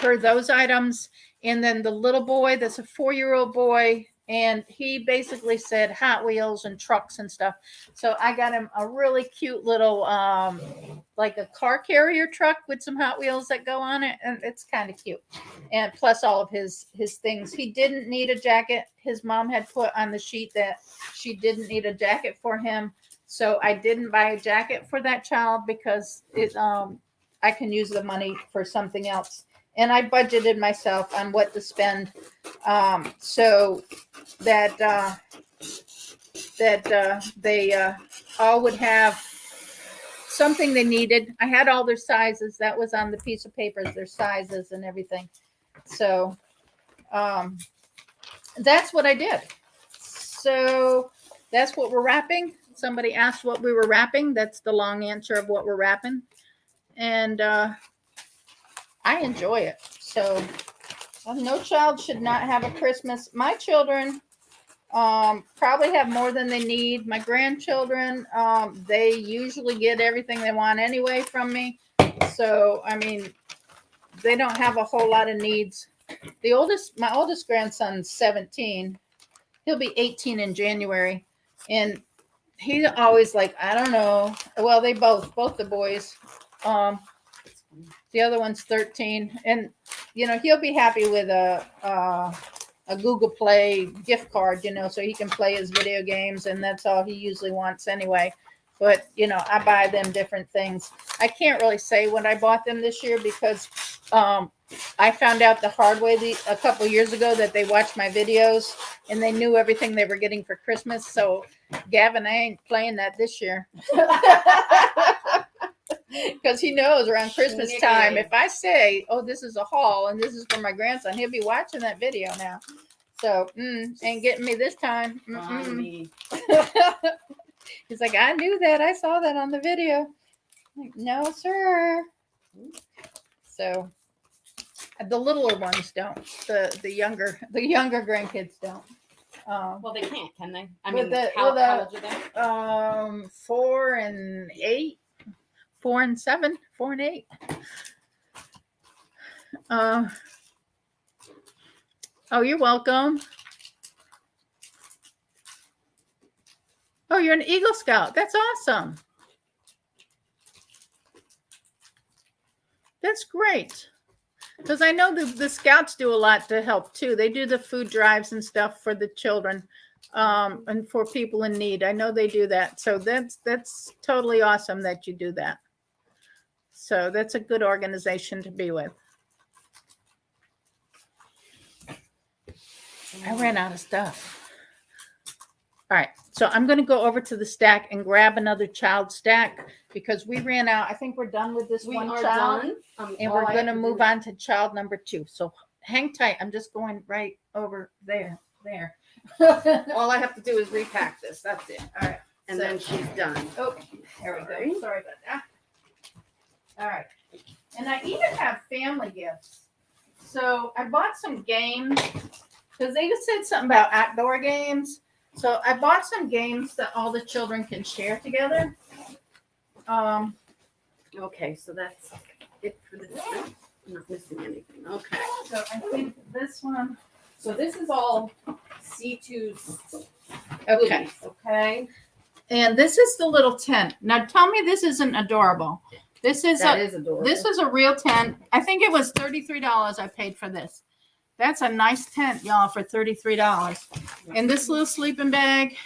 her those items. And then the little boy, that's a 4-year-old boy, and he basically said Hot Wheels and trucks and stuff. So I got him a really cute little like a car carrier truck with some Hot Wheels that go on it, and it's kind of cute. And plus all of his things. He didn't need a jacket. His mom had put on the sheet that she didn't need a jacket for him. So I didn't buy a jacket for that child because I can use the money for something else. And I budgeted myself on what to spend, so that they all would have something they needed. I had all their sizes. That was on the piece of paper, their sizes and everything. So that's what I did. So that's what we're wrapping. Somebody asked what we were wrapping. That's the long answer of what we're wrapping. And I enjoy it. So no child should not have a Christmas. My children probably have more than they need. My grandchildren, they usually get everything they want anyway from me. So, I mean, they don't have a whole lot of needs. My oldest grandson's 17. He'll be 18 in January. And he's always like, I don't know. Well, they both the boys. The other one's 13, and he'll be happy with a Google Play gift card, so he can play his video games, and that's all he usually wants anyway. But I buy them different things. I can't really say what I bought them this year because I found out the hard way a couple years ago that they watched my videos and they knew everything they were getting for Christmas. So Gavin, I ain't playing that this year. Because he knows around Christmas time, if I say, oh, this is a haul and this is for my grandson, he'll be watching that video now. So, ain't getting me this time. He's like, I knew that. I saw that on the video. Like, no, sir. So, the littler ones don't. The younger grandkids don't. Well, they can't, can they? I mean, how old are they? 4 and 8. 4 and 7, 4 and 8. Oh, you're welcome. Oh, you're an Eagle Scout. That's awesome. That's great. Because I know the Scouts do a lot to help too. They do the food drives and stuff for the children, and for people in need. I know they do that. So that's totally awesome that you do that. So that's a good organization to be with. I ran out of stuff. All right. So I'm going to go over to the stack and grab another child stack because we ran out. I think we're done with this one child. And we're going to move on to child number 2. So hang tight. I'm just going right over there. All I have to do is repack this. That's it. All right. And then she's done. Oh, there we go. Sorry about that. All right. And I even have family gifts. So I bought some games because they just said something about outdoor games. So I bought some games that all the children can share together. Okay, so that's it for this. I'm not missing anything. Okay. So I think this one. So this is all C2's Okay. goodies, okay? And this is the little tent. Now tell me this isn't adorable. This is That is adorable. this is a real tent. I think it was $33 I paid for this. That's a nice tent, y'all, for $33. And this little sleeping bag.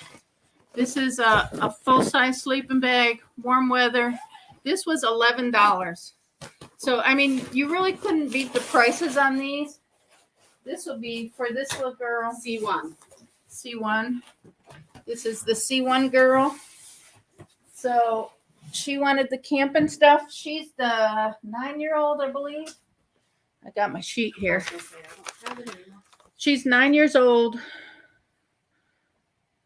This is a full-size sleeping bag, warm weather. This was $11. So I mean, you really couldn't beat the prices on these. This will be for this little girl. C1. C1. This is the C1 girl. So she wanted the camping stuff. She's the 9-year-old, I believe. I got my sheet here. She's 9 years old.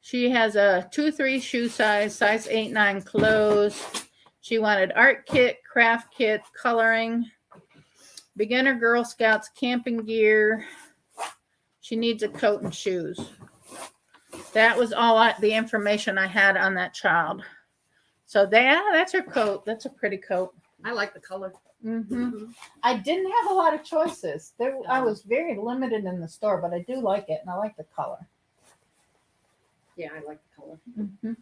She has a 2-3 shoe size 8-9 clothes. She wanted art kit, craft kit, coloring, beginner Girl Scouts camping gear. She needs a coat and shoes. That was all the information I had on that child. So that's her coat. That's a pretty coat. I like the color. Mm-hmm. I didn't have a lot of choices. I was very limited in the store, but I do like it, and I like the color. Yeah, I like the color. Mm-hmm.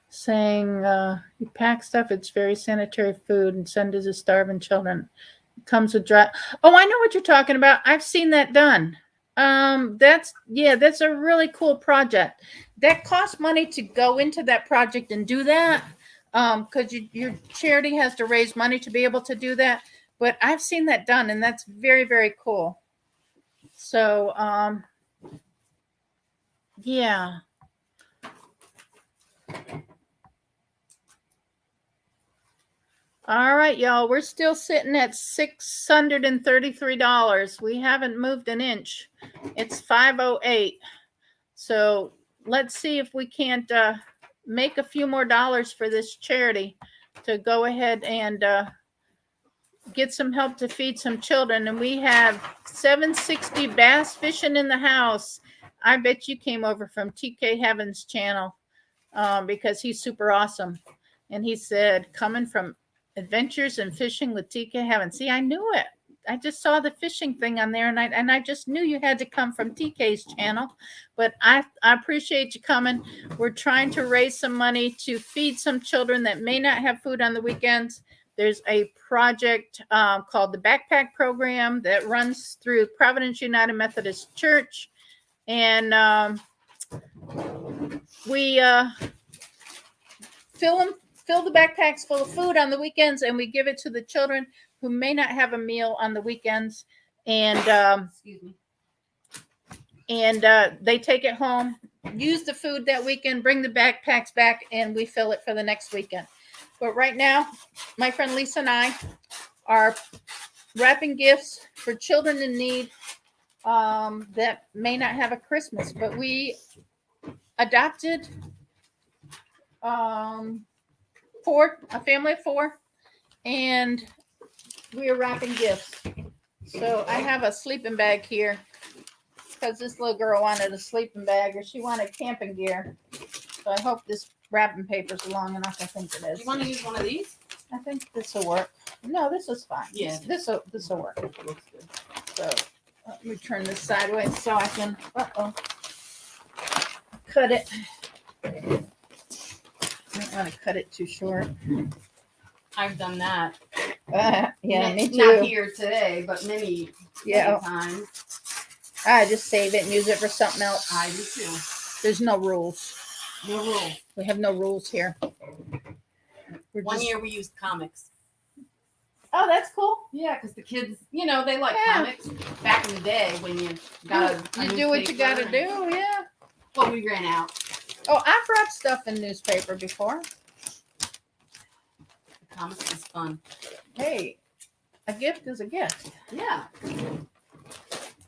Saying you pack stuff, it's very sanitary food, and send it to starving children. It comes with dry. Oh, I know what you're talking about. I've seen that done. That's a really cool project. That costs money to go into that project and do that. Because your charity has to raise money to be able to do that. But I've seen that done, and that's very, very cool. So, yeah. All right, y'all. We're still sitting at $633. We haven't moved an inch. It's 5:08. So let's see if we can't make a few more dollars for this charity to go ahead and get some help to feed some children. And we have 760 bass fishing in the house. I bet you came over from TK Heaven's channel because he's super awesome. And he said, coming from Adventures and Fishing with TK Heaven. See, I knew it. I just saw the fishing thing on there, and I just knew you had to come from TK's channel. But I appreciate you coming. We're trying to raise some money to feed some children that may not have food on the weekends. There's a project called the Backpack Program that runs through Providence United Methodist Church, and we fill the backpacks full of food on the weekends, and we give it to the children who may not have a meal on the weekends. And they take it home, use the food that weekend, bring the backpacks back, and we fill it for the next weekend. But right now, my friend Lisa and I are wrapping gifts for children in need that may not have a Christmas. But we adopted a family of 4, and we are wrapping gifts. So I have a sleeping bag here because this little girl wanted a sleeping bag, or she wanted camping gear. So I hope this wrapping paper is long enough. I think it is. You want to use one of these? I think this will work. No, this is fine. Yeah. This will work. It looks good. So let me turn this sideways so I can cut it. I don't want to cut it too short. I've done that. Me too. Not here today, but many times. I just save it and use it for something else. I do too. There's no rules. No rule. We have no rules here. One year we used comics. Oh, that's cool. Yeah, because the kids, they like comics. Back in the day when you got you do what you got to do, yeah. Well, we ran out. Oh, I've wrapped stuff in newspaper before. The comics is fun. Hey, a gift is a gift. Yeah.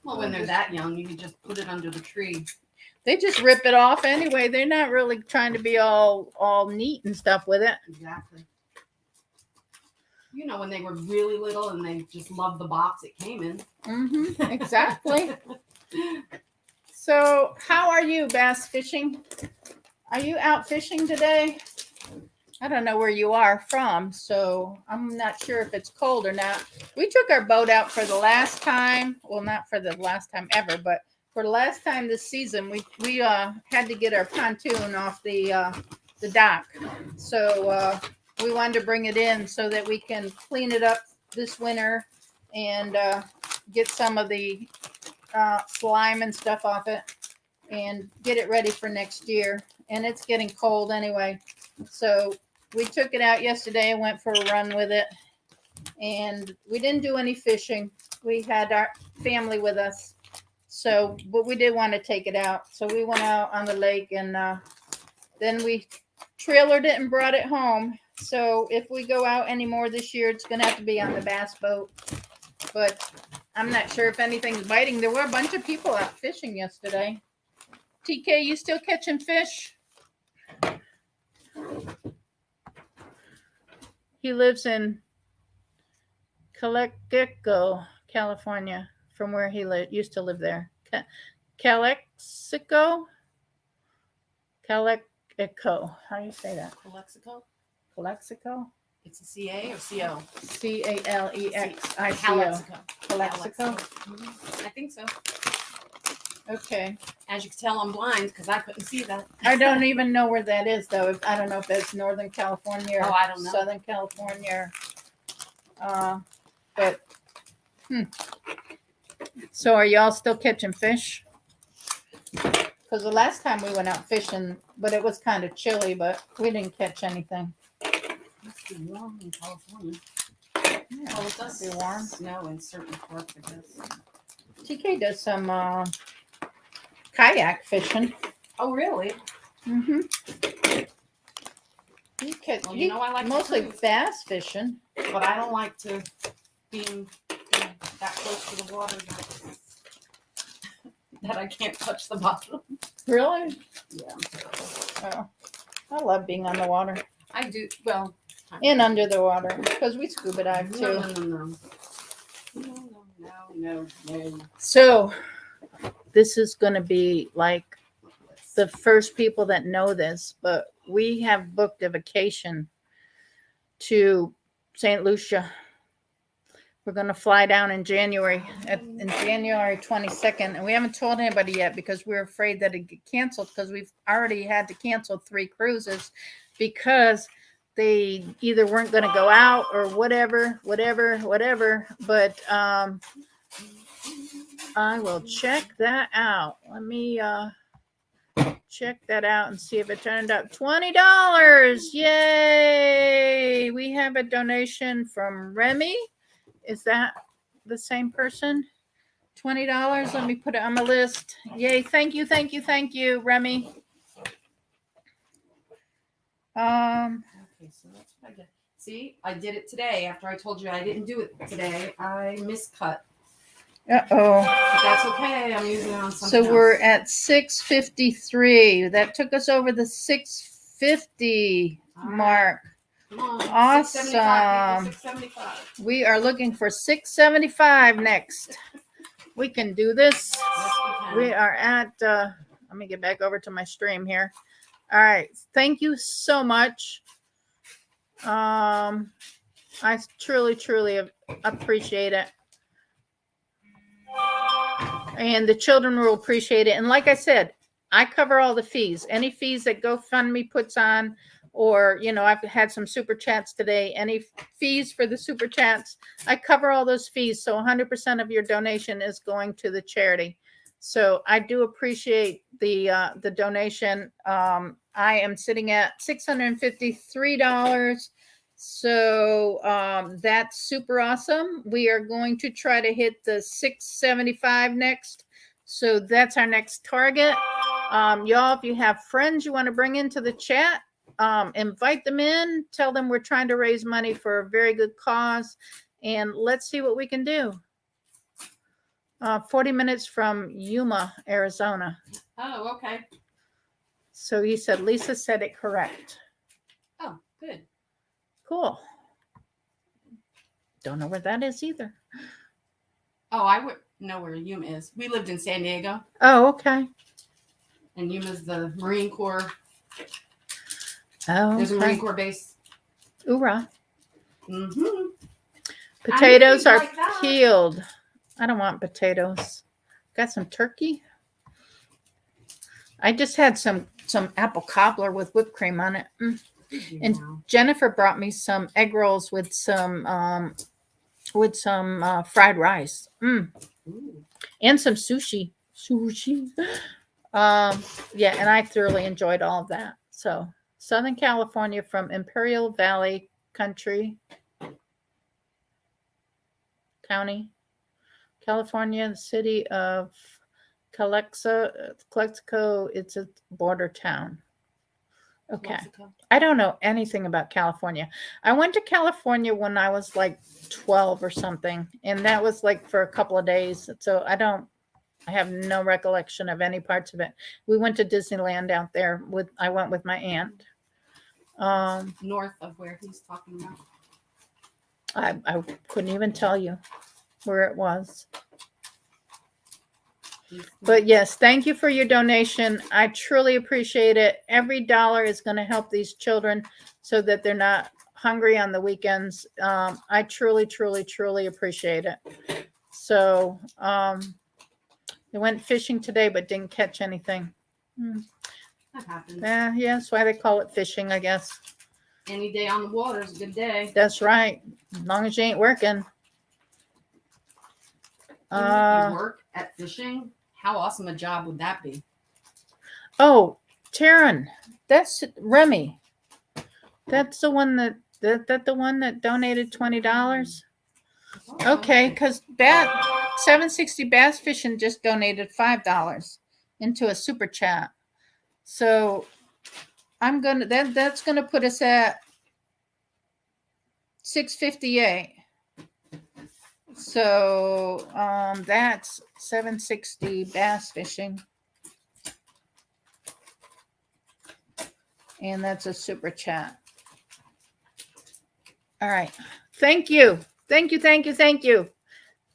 Well, when they're that young, you can just put it under the tree. They just rip it off anyway. They're not really trying to be all neat and stuff with it. Exactly. You know, when they were really little and they just loved the box it came in. Mm-hmm, exactly. So, how are you bass fishing? Are you out fishing today? I don't know where you are from, so I'm not sure if it's cold or not. We took our boat out for the last time. Well, not for the last time ever, but for the last time this season. We had to get our pontoon off the dock, so we wanted to bring it in so that we can clean it up this winter and get some of the slime and stuff off it and get it ready for next year. And it's getting cold anyway, so we took it out yesterday and went for a run with it, and we didn't do any fishing. We had our family with us, so but we did want to take it out, so we went out on the lake, and then we trailered it and brought it home. So if we go out anymore this year, it's gonna have to be on the bass boat, but I'm not sure if anything's biting. There were a bunch of people out fishing yesterday. TK, you still catching fish? He lives in Calexico, California, from where he used to live there. Calexico? Calexico. How do you say that? Calexico? Calexico? It's a C-A or C-O? Calexico. Calexico? I think so. Okay. As you can tell, I'm blind because I couldn't see that. I don't even know where that is, though. I don't know if that's Northern California or I don't know. Southern California. But, So are y'all still catching fish? Because the last time we went out fishing, but it was kind of chilly, but we didn't catch anything. Must be warm in California. Yeah, Oh, it does be warm. snow in certain parts, I guess. TK does some kayak fishing. Oh, really? Mm-hmm. Well, you know I like mostly to cruise, bass fishing. but I don't like to be that close to the water that I can't touch the bottom. Really? Yeah. Oh, I love being on the water I do. Well, and under the water because we scuba dive too. No. So this is going to be like the first people that know this, but we have booked a vacation to St. Lucia. We're going to fly down in January, in January 22nd, and we haven't told anybody yet because we're afraid that it get canceled because we've already had to cancel 3 cruises because they either weren't going to go out or whatever. But I will check that out. Let me check that out and see if it turned out. $20. Yay! We have a donation from Remy. Is that the same person? $20. Let me put it on my list. Yay. Thank you, Remy. Okay, so that's what I did. See, I did it today. After I told you I didn't do it today, I miscut. Uh-oh. But that's okay. I'm using it on something So we're at 6:53. That took us over the 6:50 mark. Come on. Awesome. 675. We are looking for 675 next. We can do this. Yes, We are at, let me get back over to my stream here. All right. Thank you so much. I truly appreciate it. And the children will appreciate it. And like I said, I cover all the fees. Any fees that GoFundMe puts on, or, I've had some super chats today. Any fees for the super chats, I cover all those fees. So 100% of your donation is going to the charity. So I do appreciate the donation. I am sitting at $653. So that's super awesome. We are going to try to hit the 675 next. So that's our next target. Y'all, if you have friends you want to bring into the chat, invite them in, tell them we're trying to raise money for a very good cause, and let's see what we can do. 40 minutes from Yuma, Arizona. Oh, okay. So he said Lisa said it correct. Oh, good. Cool. Don't know where that is either. Oh, I would know where Yuma is. We lived in San Diego, Oh, okay. and Yuma's the Marine Corps. Oh, There's a Marine Corps base. Hoorah. Mm-hmm. Potatoes are like that. peeled. I don't want potatoes. Got some turkey. I just had some apple cobbler with whipped cream on it. And Jennifer brought me some egg rolls with some fried rice. And some sushi. Yeah, and I thoroughly enjoyed all of that. So, Southern California from Imperial Valley County, California, the city of Calexico. It's a border town. Okay. Mexico. I don't know anything about California. I went to California when I was like 12 or something, and that was like for a couple of days. So I have no recollection of any parts of it. We went to Disneyland out there I went with my aunt. North of where he's talking about. I couldn't even tell you where it was. But yes, thank you for your donation. I truly appreciate it. Every dollar is going to help these children so that they're not hungry on the weekends. I truly, truly, truly appreciate it. So I went fishing today, but didn't catch anything. That happens. Yeah, that's why they call it fishing, I guess. Any day on the water is a good day. That's right. As long as you ain't working. You work at fishing? How awesome a job would that be? Oh, Taryn, that's Remy. That's the one that the one that donated $20. Okay, because 760 Bass Fishing just donated $5 into a super chat. So I'm gonna that's gonna put us at $658. So that's 760 Bass Fishing. And that's a super chat. All right. Thank you. Thank you. Thank you. Thank you.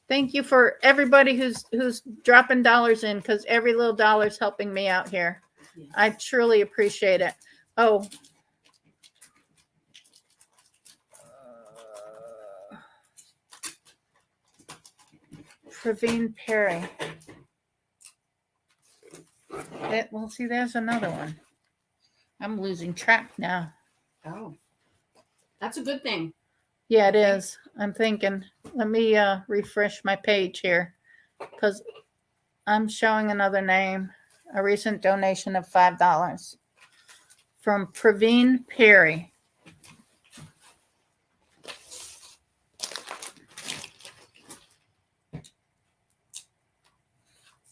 Thank you for everybody who's dropping dollars in, because every little dollar is helping me out here. Yes. I truly appreciate it. Oh. Praveen Perry. Well, see, there's another one. I'm losing track now. Oh, that's a good thing. Yeah, it is. I'm thinking. Let me refresh my page here, because I'm showing another name. A recent donation of $5 from Praveen Perry.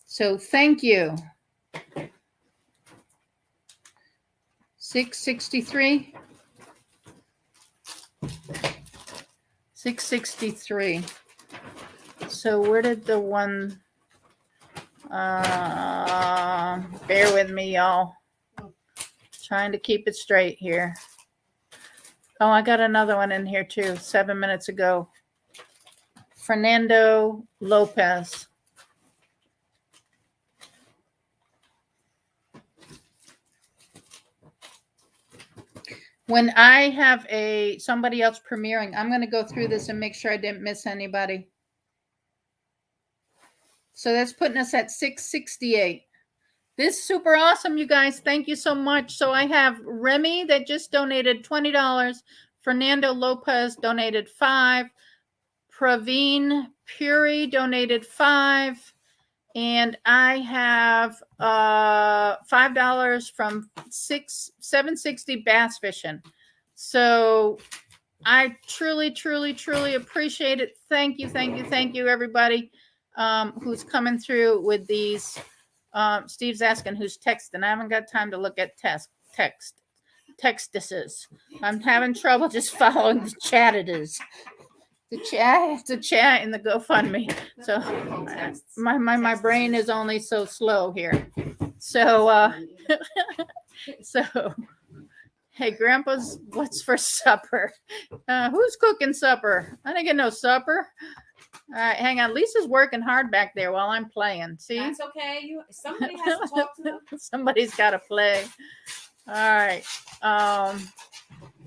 So thank you. 663. 663. So where did the one? Bear with me, y'all. Trying to keep it straight here. Oh, I got another one in here too. 7 minutes ago. Fernando Lopez. When I have somebody else premiering, I'm going to go through this and make sure I didn't miss anybody. So that's putting us at 668. This is super awesome, you guys. Thank you so much. So I have Remy that just donated $20. Fernando Lopez donated $5. Praveen Puri donated $5. And I have $5 from 760 Bass Fishing. So I truly, truly, truly appreciate it. Thank you, thank you, thank you, everybody who's coming through with these. Steve's asking who's texting. I haven't got time to look at textuses. I'm having trouble just following the chat. It is. to chat in the GoFundMe. So my brain is only so slow here. So so hey, Grandpa's, what's for supper? Who's cooking supper? I didn't get no supper. All right, hang on. Lisa's working hard back there while I'm playing. See? That's okay. Somebody has to talk to them. Somebody's got to play. All right.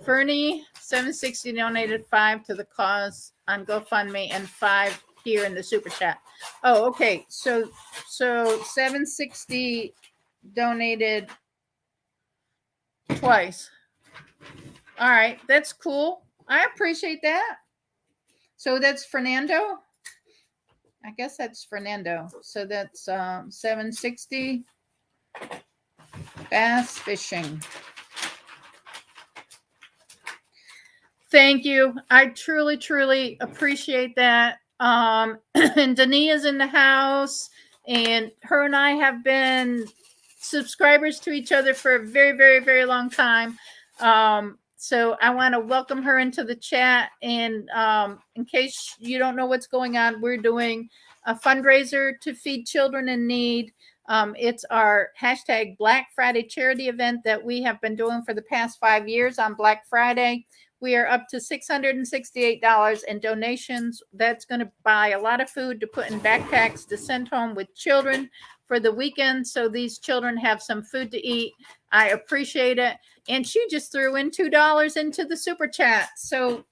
Fernie 760 donated 5 to the cause on GoFundMe and 5 here in the super chat. Oh, okay. So 760 donated twice. All right, that's cool. I appreciate that. So that's Fernando. I guess that's Fernando. So that's 760 bass fishing. Thank you. I truly, truly appreciate that. And Dani is in the house, and her and I have been subscribers to each other for a very, very, very long time. So I want to welcome her into the chat. And in case you don't know what's going on, we're doing a fundraiser to feed children in need. It's our hashtag Black Friday charity event that we have been doing for the past 5 years on Black Friday. We are up to $668 in donations. That's going to buy a lot of food to put in backpacks to send home with children for the weekend, so these children have some food to eat. I appreciate it. And she just threw in $2 into the super chat. So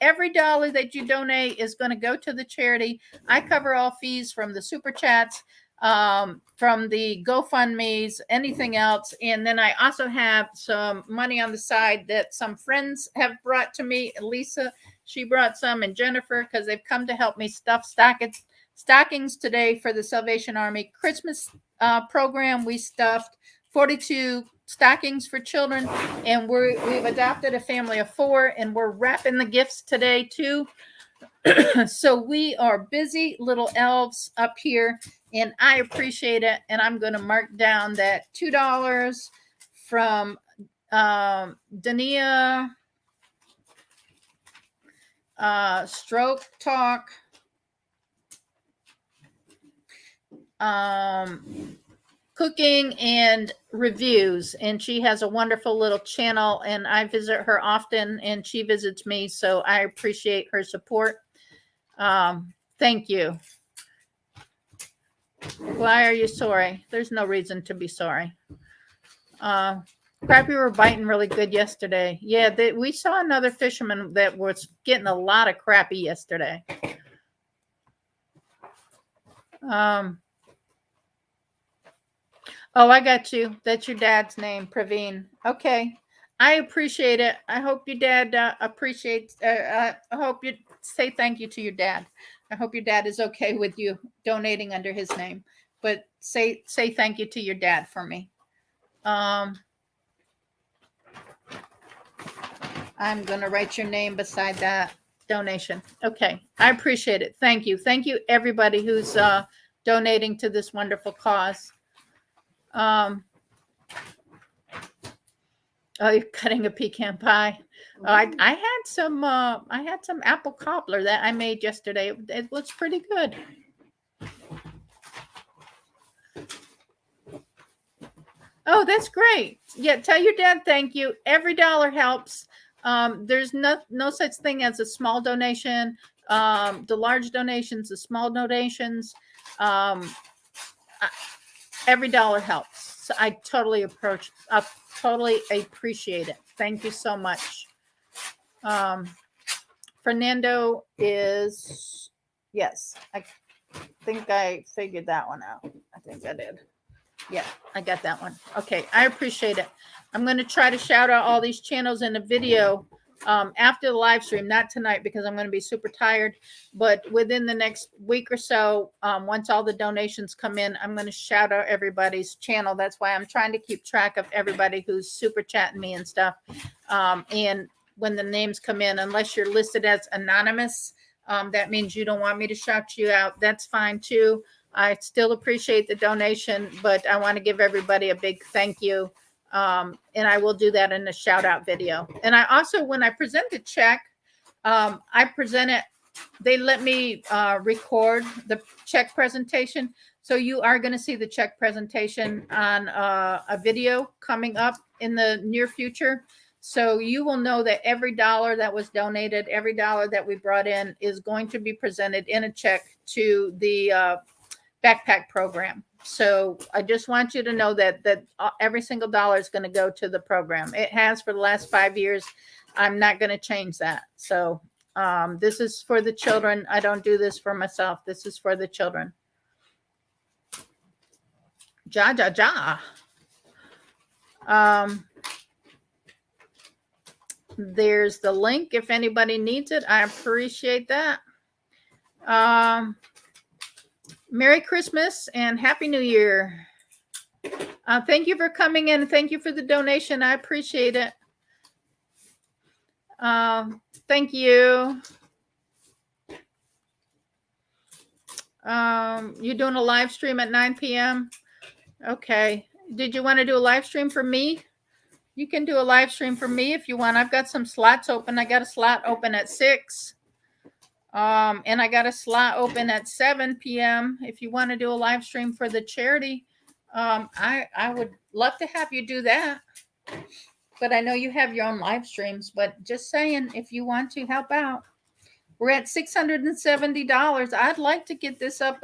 every dollar that you donate is going to go to the charity. I cover all fees from the super chats, from the GoFundMes, anything else. And then I also have some money on the side that some friends have brought to me. Lisa, she brought some, and Jennifer, because they've come to help me stuff stockings today for the Salvation Army Christmas program. We stuffed 42 stockings for children, and we've adopted a family of 4, and we're wrapping the gifts today too. So we are busy little elves up here, and I appreciate it. And I'm going to mark down that $2 from Dania Stroke Talk, cooking and reviews, and she has a wonderful little channel, and I visit her often and she visits me, so I appreciate her support. Thank you. Why are you sorry? There's no reason to be sorry. Crappie were biting really good yesterday. Yeah, we saw another fisherman that was getting a lot of crappie yesterday. Oh, I got you. That's your dad's name, Praveen. Okay. I appreciate it. I hope your dad appreciates. I hope you say thank you to your dad. I hope your dad is okay with you donating under his name. But say thank you to your dad for me. I'm going to write your name beside that donation. Okay. I appreciate it. Thank you. Thank you, everybody who's donating to this wonderful cause. Oh, you're cutting a pecan pie. Oh, I had some apple cobbler that I made yesterday. It looks pretty good. Oh, that's great. Yeah, tell your dad thank you. Every dollar helps. There's no such thing as a small donation. The large donations, the small donations, every dollar helps. So I totally appreciate it. Thank you so much. Fernando is, yes, I think I figured that one out. I think I did. Yeah, I got that one. Okay, I appreciate it. I'm going to try to shout out all these channels in the video after the live stream, not tonight because I'm going to be super tired, but within the next week or so, once all the donations come in, I'm going to shout out everybody's channel. That's why I'm trying to keep track of everybody who's super chatting me and stuff. And when the names come in, unless you're listed as anonymous, that means you don't want me to shout you out. That's fine too. I still appreciate the donation, but I want to give everybody a big thank you. And I will do that in a shout out video. And I also, when I present the check, I present it they let me record the check presentation. So you are going to see the check presentation on a video coming up in the near future. So you will know that every dollar that was donated, every dollar that we brought in is going to be presented in a check to the backpack program. So I just want you to know that every single dollar is going to go to the program. It has for the last 5 years. I'm not going to change that. So this is for the children. I don't do this for myself. This is for the children. Ja, ja, ja. There's the link if anybody needs it. I appreciate that. Merry Christmas and Happy New Year. Thank you for coming in. Thank you for the donation. I appreciate it. Thank you. You're doing a live stream at 9 p.m. Okay. Did you want to do a live stream for me? You can do a live stream for me if you want. I've got some slots open. I got a slot open at 6. And I got a slot open at 7 p.m. If you want to do a live stream for the charity, I would love to have you do that. But I know you have your own live streams, but just saying, if you want to help out, we're at $670. I'd like to get this up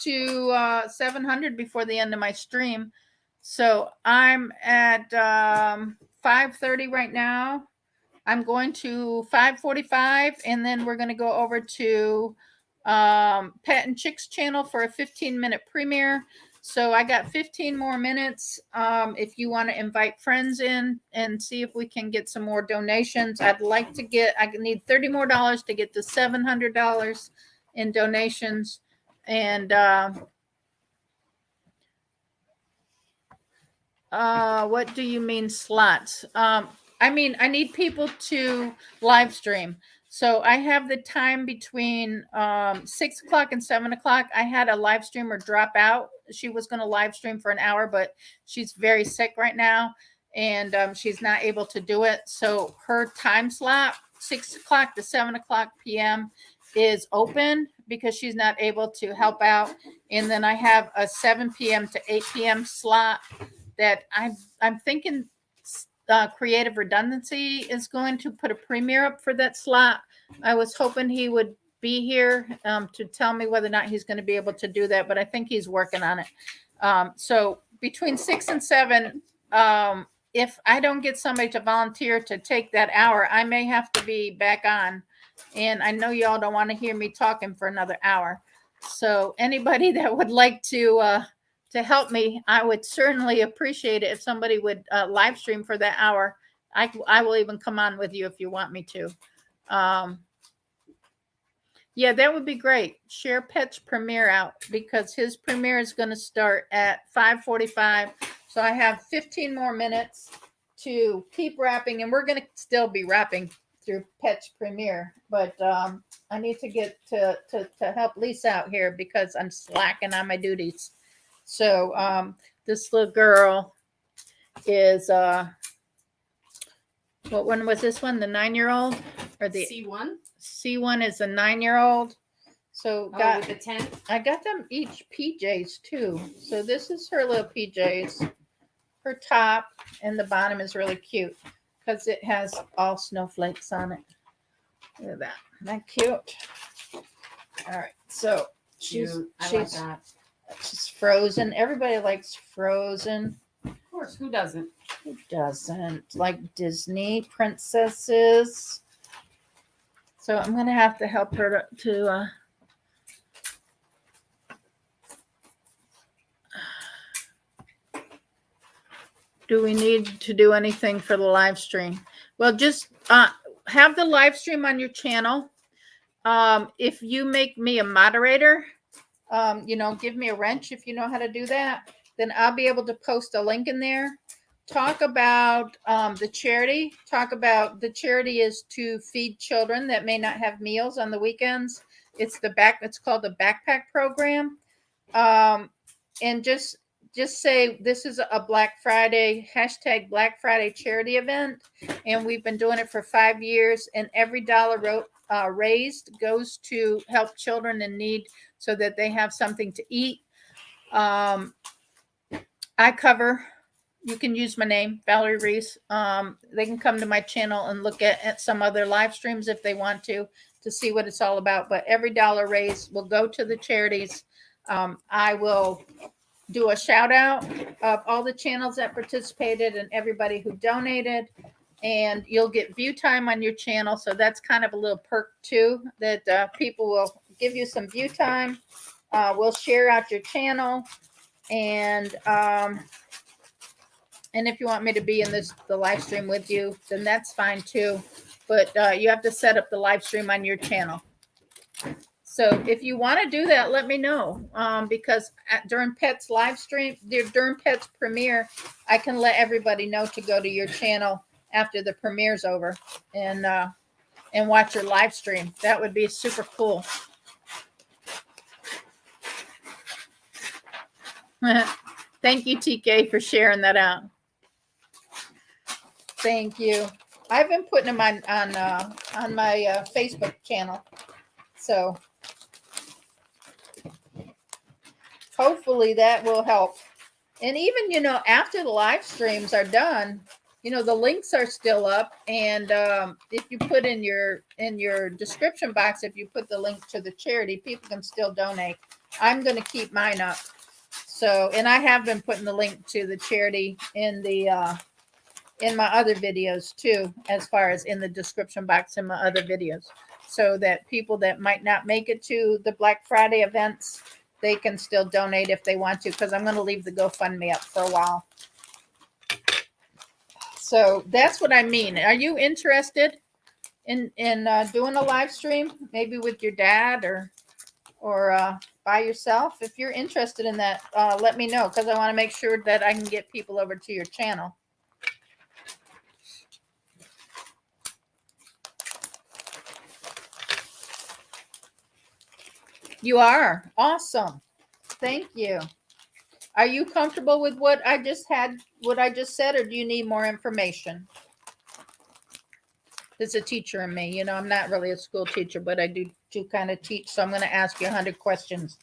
to 700 before the end of my stream. So I'm at 5:30 right now. I'm going to 5:45, and then we're going to go over to Pet and Chicks channel for a 15-minute premiere. So I got 15 more minutes. If you want to invite friends in and see if we can get some more donations, I need $30 more to get to $700 in donations. And what do you mean slots? I mean, I need people to live stream. So I have the time between 6 o'clock and 7 o'clock. I had a live streamer drop out. She was going to live stream for an hour, but she's very sick right now, and she's not able to do it. So her time slot, 6 o'clock to 7 o'clock p.m. is open because she's not able to help out. And then I have a 7 p.m. to 8 p.m. slot that I'm thinking Creative Redundancy is going to put a premiere up for that slot. I was hoping he would be here to tell me whether or not he's going to be able to do that, but I think he's working on it. So between 6 and 7, if I don't get somebody to volunteer to take that hour, I may have to be back on. And I know y'all don't want to hear me talking for another hour. So anybody that would like to help me, I would certainly appreciate it if somebody would live stream for that hour. I will even come on with you if you want me to. Yeah, that would be great. Share Pet's premiere out because his premiere is going to start at 5:45. So I have 15 more minutes to keep rapping, and we're going to still be rapping through Pet's premiere. But I need to get to help Lisa out here because I'm slacking on my duties. So this little girl is what one was this one? The 9-year-old or the C1? C1 is a 9-year-old. So with the tent. I got them each PJs too. So this is her little PJs. Her top and the bottom is really cute because it has all snowflakes on it. Look at that. Isn't that cute? All right. So she's Frozen. Everybody likes Frozen. Of course. Who doesn't? Who doesn't? Like Disney princesses. So I'm going to have to help her to do we need to do anything for the live stream? Well, just have the live stream on your channel. If you make me a moderator, give me a wrench if you know how to do that, then I'll be able to post a link in there. Talk about the charity. Talk about the charity is to feed children that may not have meals on the weekends. It's called the backpack program. And just say this is a Black Friday, #Black Friday charity event. And we've been doing it for 5 years. And every dollar raised goes to help children in need so that they have something to eat. I cover, you can use my name, Valerie Reese. They can come to my channel and look at some other live streams if they want to see what it's all about. But every dollar raised will go to the charities. I will do a shout out of all the channels that participated and everybody who donated. And you'll get view time on your channel. So that's kind of a little perk too, that people will give you some view time. We'll share out your channel. And if you want me to be in the live stream with you, then that's fine too. But you have to set up the live stream on your channel. So if you want to do that, let me know. Because during Pet's live stream, during Pet's premiere, I can let everybody know to go to your channel after the premiere's over and watch your live stream. That would be super cool. Thank you, TK, for sharing that out. Thank you. I've been putting them on my Facebook channel. So hopefully that will help. And even, after the live streams are done, the links are still up. And if you put in your description box, if you put the link to the charity, people can still donate. I'm going to keep mine up. So, and I have been putting the link to the charity in my other videos too, as far as in the description box in my other videos, so that people that might not make it to the Black Friday events, they can still donate if they want to, because I'm going to leave the GoFundMe up for a while. So that's what I mean. Are you interested in doing a live stream, maybe with your dad or by yourself? If you're interested in that, let me know, because I want to make sure that I can get people over to your channel. You are awesome. Thank you. Are you comfortable with what I just said, or do you need more information? There's a teacher in me. I'm not really a school teacher, but I do kind of teach. So I'm going to ask you 100 questions.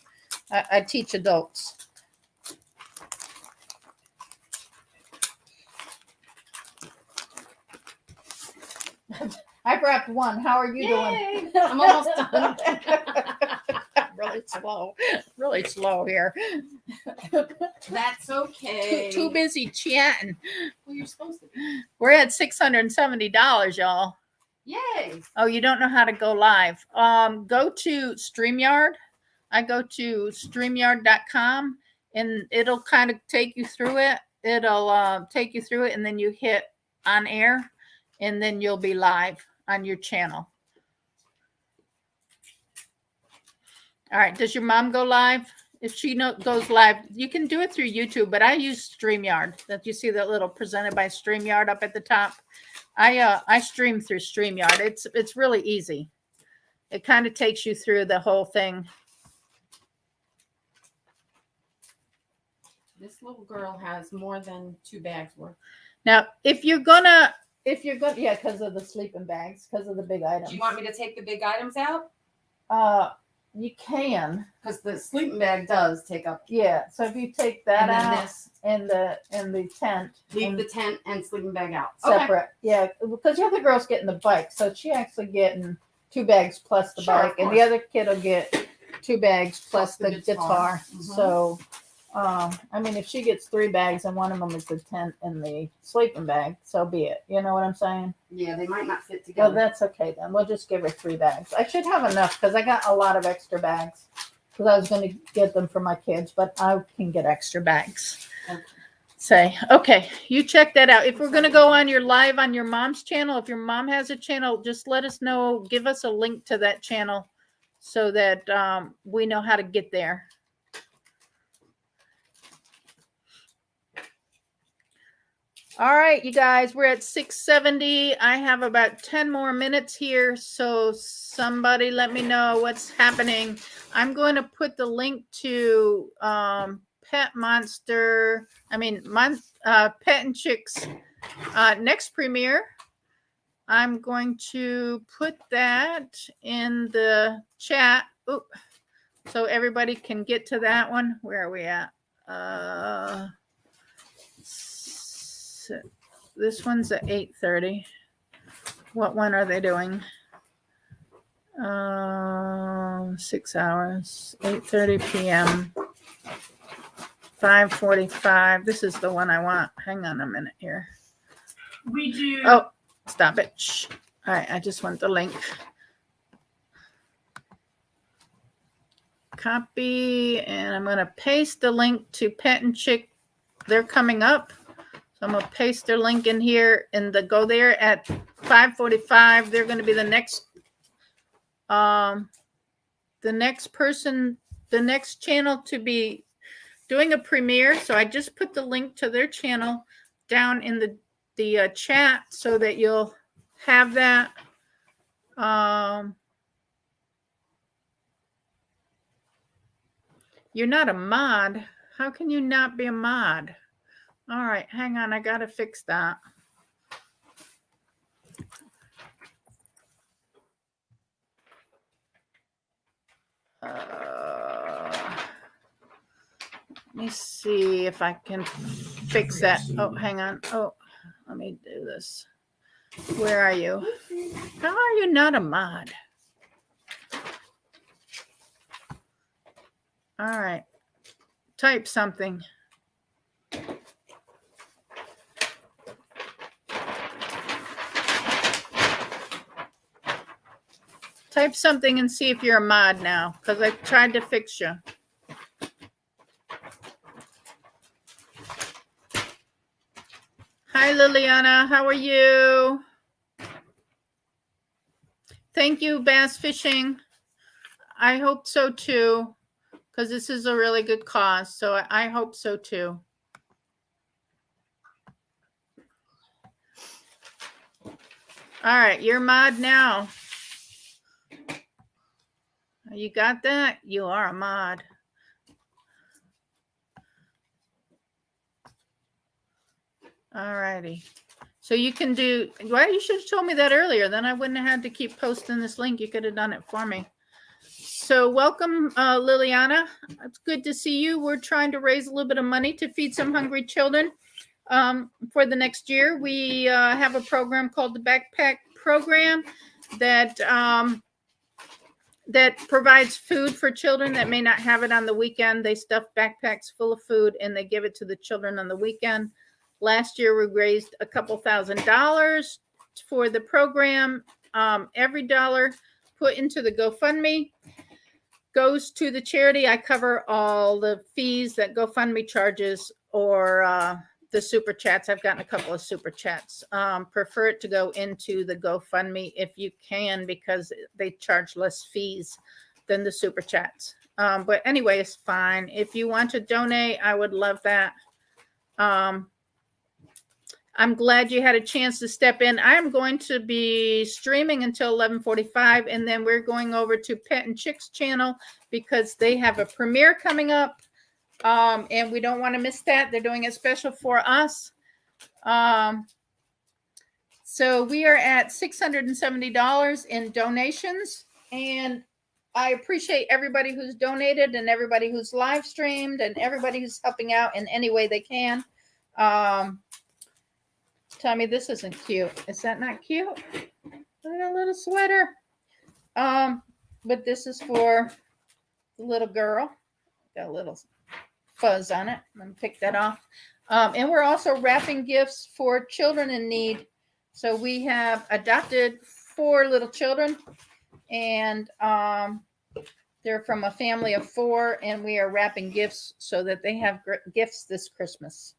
I teach adults. I brought one. How are you doing? I'm almost done. Really slow here. That's okay. Too busy chatting. Well, you're supposed to be. We're at $670, y'all. Yay. Oh, you don't know how to go live. Go to StreamYard. I go to StreamYard.com and it'll kind of take you through it. It'll take you through it, and then you hit on air, and then you'll be live on your channel. All right. Does your mom go live? If she goes live, you can do it through YouTube, but I use StreamYard. That you see that little presented by StreamYard up at the top. I stream through StreamYard. It's really easy. It kind of takes you through the whole thing. This little girl has more than 2 bags worth. Now, if you're gonna, yeah, because of the sleeping bags, because of the big items. Do you want me to take the big items out? You can, because the sleeping bag does take up. Yeah, so if you take that out and the tent, leave the tent and sleeping bag out separate. Okay. Yeah, because the other girl's getting the bike, so she actually getting 2 bags plus the bike, and the other kid will get 2 bags plus the guitar. Mm-hmm. So. I mean, if she gets 3 bags and one of them is the tent and the sleeping bag, so be it. You know what I'm saying? Yeah, they might not fit together. Well, that's okay then. We'll just give her 3 bags. I should have enough because I got a lot of extra bags because I was going to get them for my kids, but I can get extra bags. Okay. Okay, you check that out. If we're going to go on your live on your mom's channel, if your mom has a channel, just let us know. Give us a link to that channel so that we know how to get there. All right, you guys, we're at 6:70. I have about 10 more minutes here, so somebody let me know what's happening. I'm going to put the link to Pet and Chick's next premiere. I'm going to put that in the chat. Oop. So everybody can get to that one. Where are we at? This one's at 8:30. What one are they doing? 6 hours. 8:30 p.m. 5:45. This is the one I want. Hang on a minute here. We do. Oh, stop it. Shh. All right, I just want the link. Copy, and I'm going to paste the link to Pet and Chick. They're coming up. So I'm going to paste their link in here and go there at 5:45. They're going to be the next person, the next channel to be doing a premiere. So I just put the link to their channel down in the chat so that you'll have that. You're not a mod. How can you not be a mod? All right, hang on. I got to fix that. Let me see if I can fix that. Oh, hang on. Oh, let me do this. Where are you? How are you not a mod? All right. Type something. Type something and see if you're a mod now, because I tried to fix you. Hi, Liliana. How are you? Thank you, Bass Fishing. I hope so too, because this is a really good cause. So I hope so too. All right, you're mod now. You got that? You are a mod. All righty. So you can do, well, you should have told me that earlier. Then I wouldn't have had to keep posting this link. You could have done it for me. So welcome, Liliana. It's good to see you. We're trying to raise a little bit of money to feed some hungry children for the next year. We have a program called the Backpack Program that that provides food for children that may not have it on the weekend. They stuff backpacks full of food and they give it to the children on the weekend. Last year, we raised a couple $1,000s for the program. Every dollar put into the GoFundMe goes to the charity. I cover all the fees that GoFundMe charges or the super chats. I've gotten a couple of super chats. Prefer it to go into the GoFundMe if you can, because they charge less fees than the super chats. But anyway, it's fine. If you want to donate, I would love that. I'm glad you had a chance to step in. I am going to be streaming until 11:45, and then we're going over to Pet and Chick's channel because they have a premiere coming up, and we don't want to miss that. They're doing it special for us. So we are at $670 in donations, and I appreciate everybody who's donated and everybody who's live streamed and everybody who's helping out in any way they can. Tommy, this isn't cute. Is that not cute? Look at a little sweater. But this is for the little girl. Got a little fuzz on it. Let me pick that off. And we're also wrapping gifts for children in need. So we have adopted 4 little children, and they're from a family of 4, and we are wrapping gifts so that they have gifts this Christmas.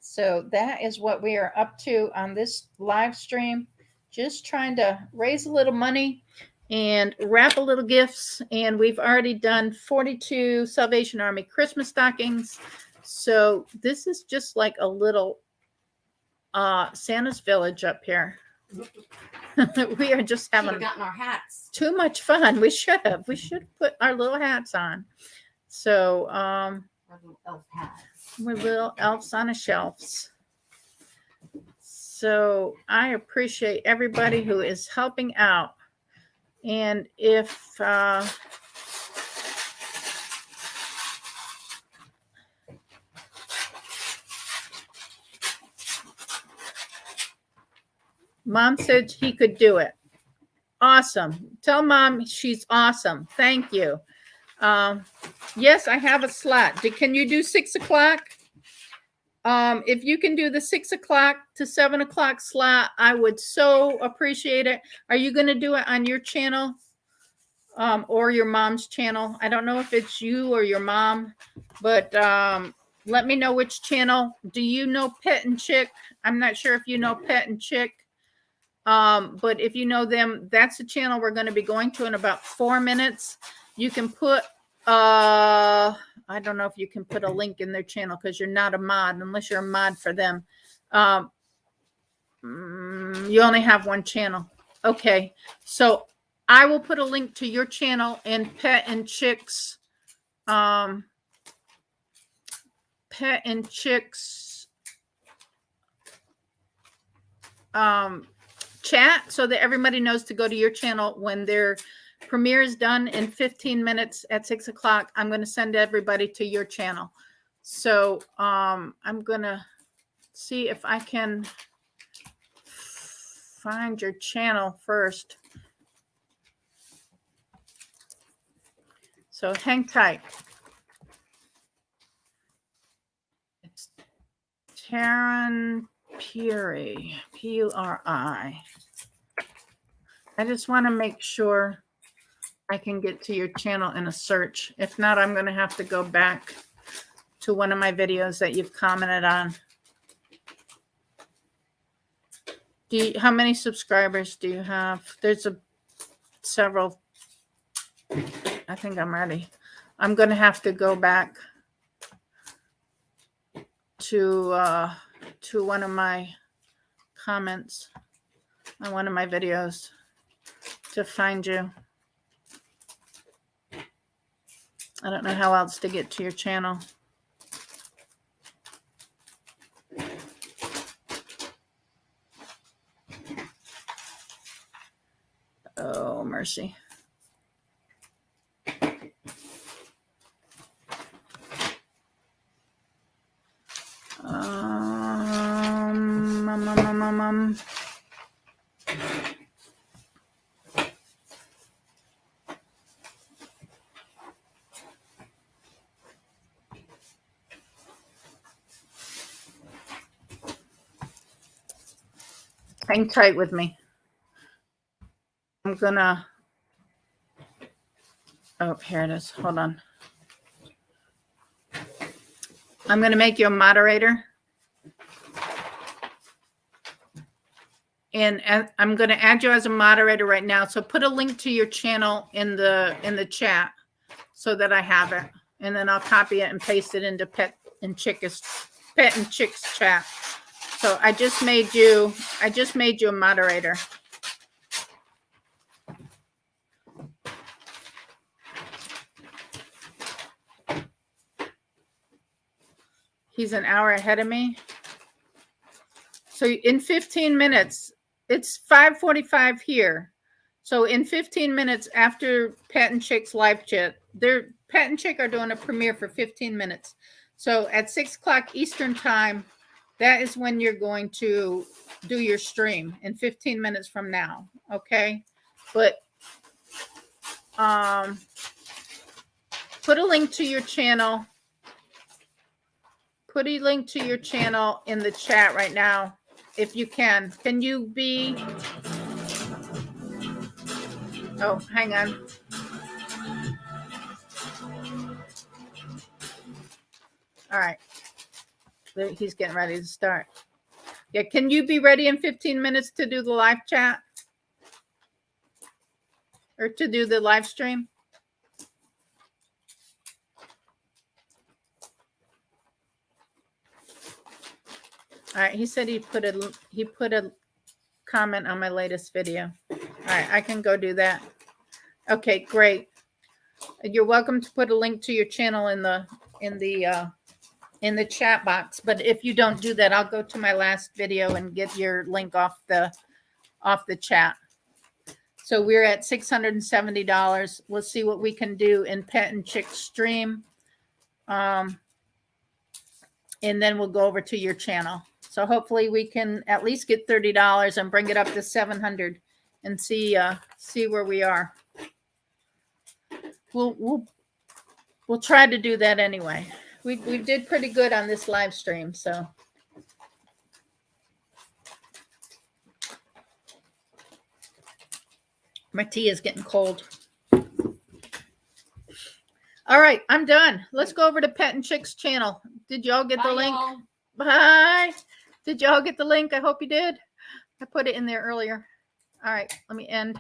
So that is what we are up to on this live stream. Just trying to raise a little money and wrap a little gifts. And we've already done 42 Salvation Army Christmas stockings. So this is just like a little Santa's village up here. We are just having gotten our hats. Too much fun. We should have put our little hats on. So Our little elf hats. we're little elves on a shelves. So I appreciate everybody who is helping out. And if Mom said he could do it. Awesome. Tell Mom she's awesome. Thank you. Yes, I have a slot. Can you do 6 o'clock? If you can do the 6 o'clock to 7 o'clock slot, I would so appreciate it. Are you going to do it on your channel or your mom's channel? I don't know if it's you or your mom, but let me know which channel. Do you know Pet and Chick? I'm not sure if you know Pet and Chick. But if you know them, that's the channel we're going to be going to in about 4 minutes. You can put I don't know if you can put a link in their channel because you're not a mod unless you're a mod for them. You only have one channel. Okay, so I will put a link to your channel and Pet and Chick's chat so that everybody knows to go to your channel when their premiere is done in 15 minutes at 6 o'clock. I'm going to send everybody to your channel. So I'm going to see if I can find your channel first. So hang tight. It's Taryn Puri, P-U-R-I. I just want to make sure I can get to your channel in a search. If not, I'm going to have to go back to one of my videos that you've commented on. How many subscribers do you have? There's several. I think I'm ready. I'm going to have to go back to one of my comments on one of my videos to find you. I don't know how else to get to your channel. Oh, mercy. Hang tight with me. I'm gonna. Oh, here it is. Hold on. I'm gonna make you a moderator. And I'm going to add you as a moderator right now. So put a link to your channel in the chat so that I have it. And then I'll copy it and paste it into Pet and Chick's chat. So I just made you a moderator. He's an hour ahead of me. So in 15 minutes, it's 5:45 here. So in 15 minutes after Pet and Chick's live chat, Pet and Chick are doing a premiere for 15 minutes. So at 6 o'clock Eastern time, that is when you're going to do your stream in 15 minutes from now. Okay. But put a link to your channel. Put a link to your channel in the chat right now. If you can. Can you be... Oh, hang on. All right. He's getting ready to start. Yeah, can you be ready in 15 minutes to do the live chat? Or to do the live stream? All right, he said he put a comment on my latest video. All right, I can go do that. Okay, great. You're welcome to put a link to your channel in the in the chat box. But if you don't do that, I'll go to my last video and get your link off the chat. So we're at $670. We'll see what we can do in Pet and Chick Stream. And then we'll go over to your channel. So hopefully we can at least get $30 and bring it up to $700 and see where we are. We'll try to do that anyway. We did pretty good on this live stream, so. My tea is getting cold. All right, I'm done. Let's go over to Pet and Chick's channel. Did y'all get the link? Y'all. Bye. Did y'all get the link? I hope you did. I put it in there earlier. All right, let me end.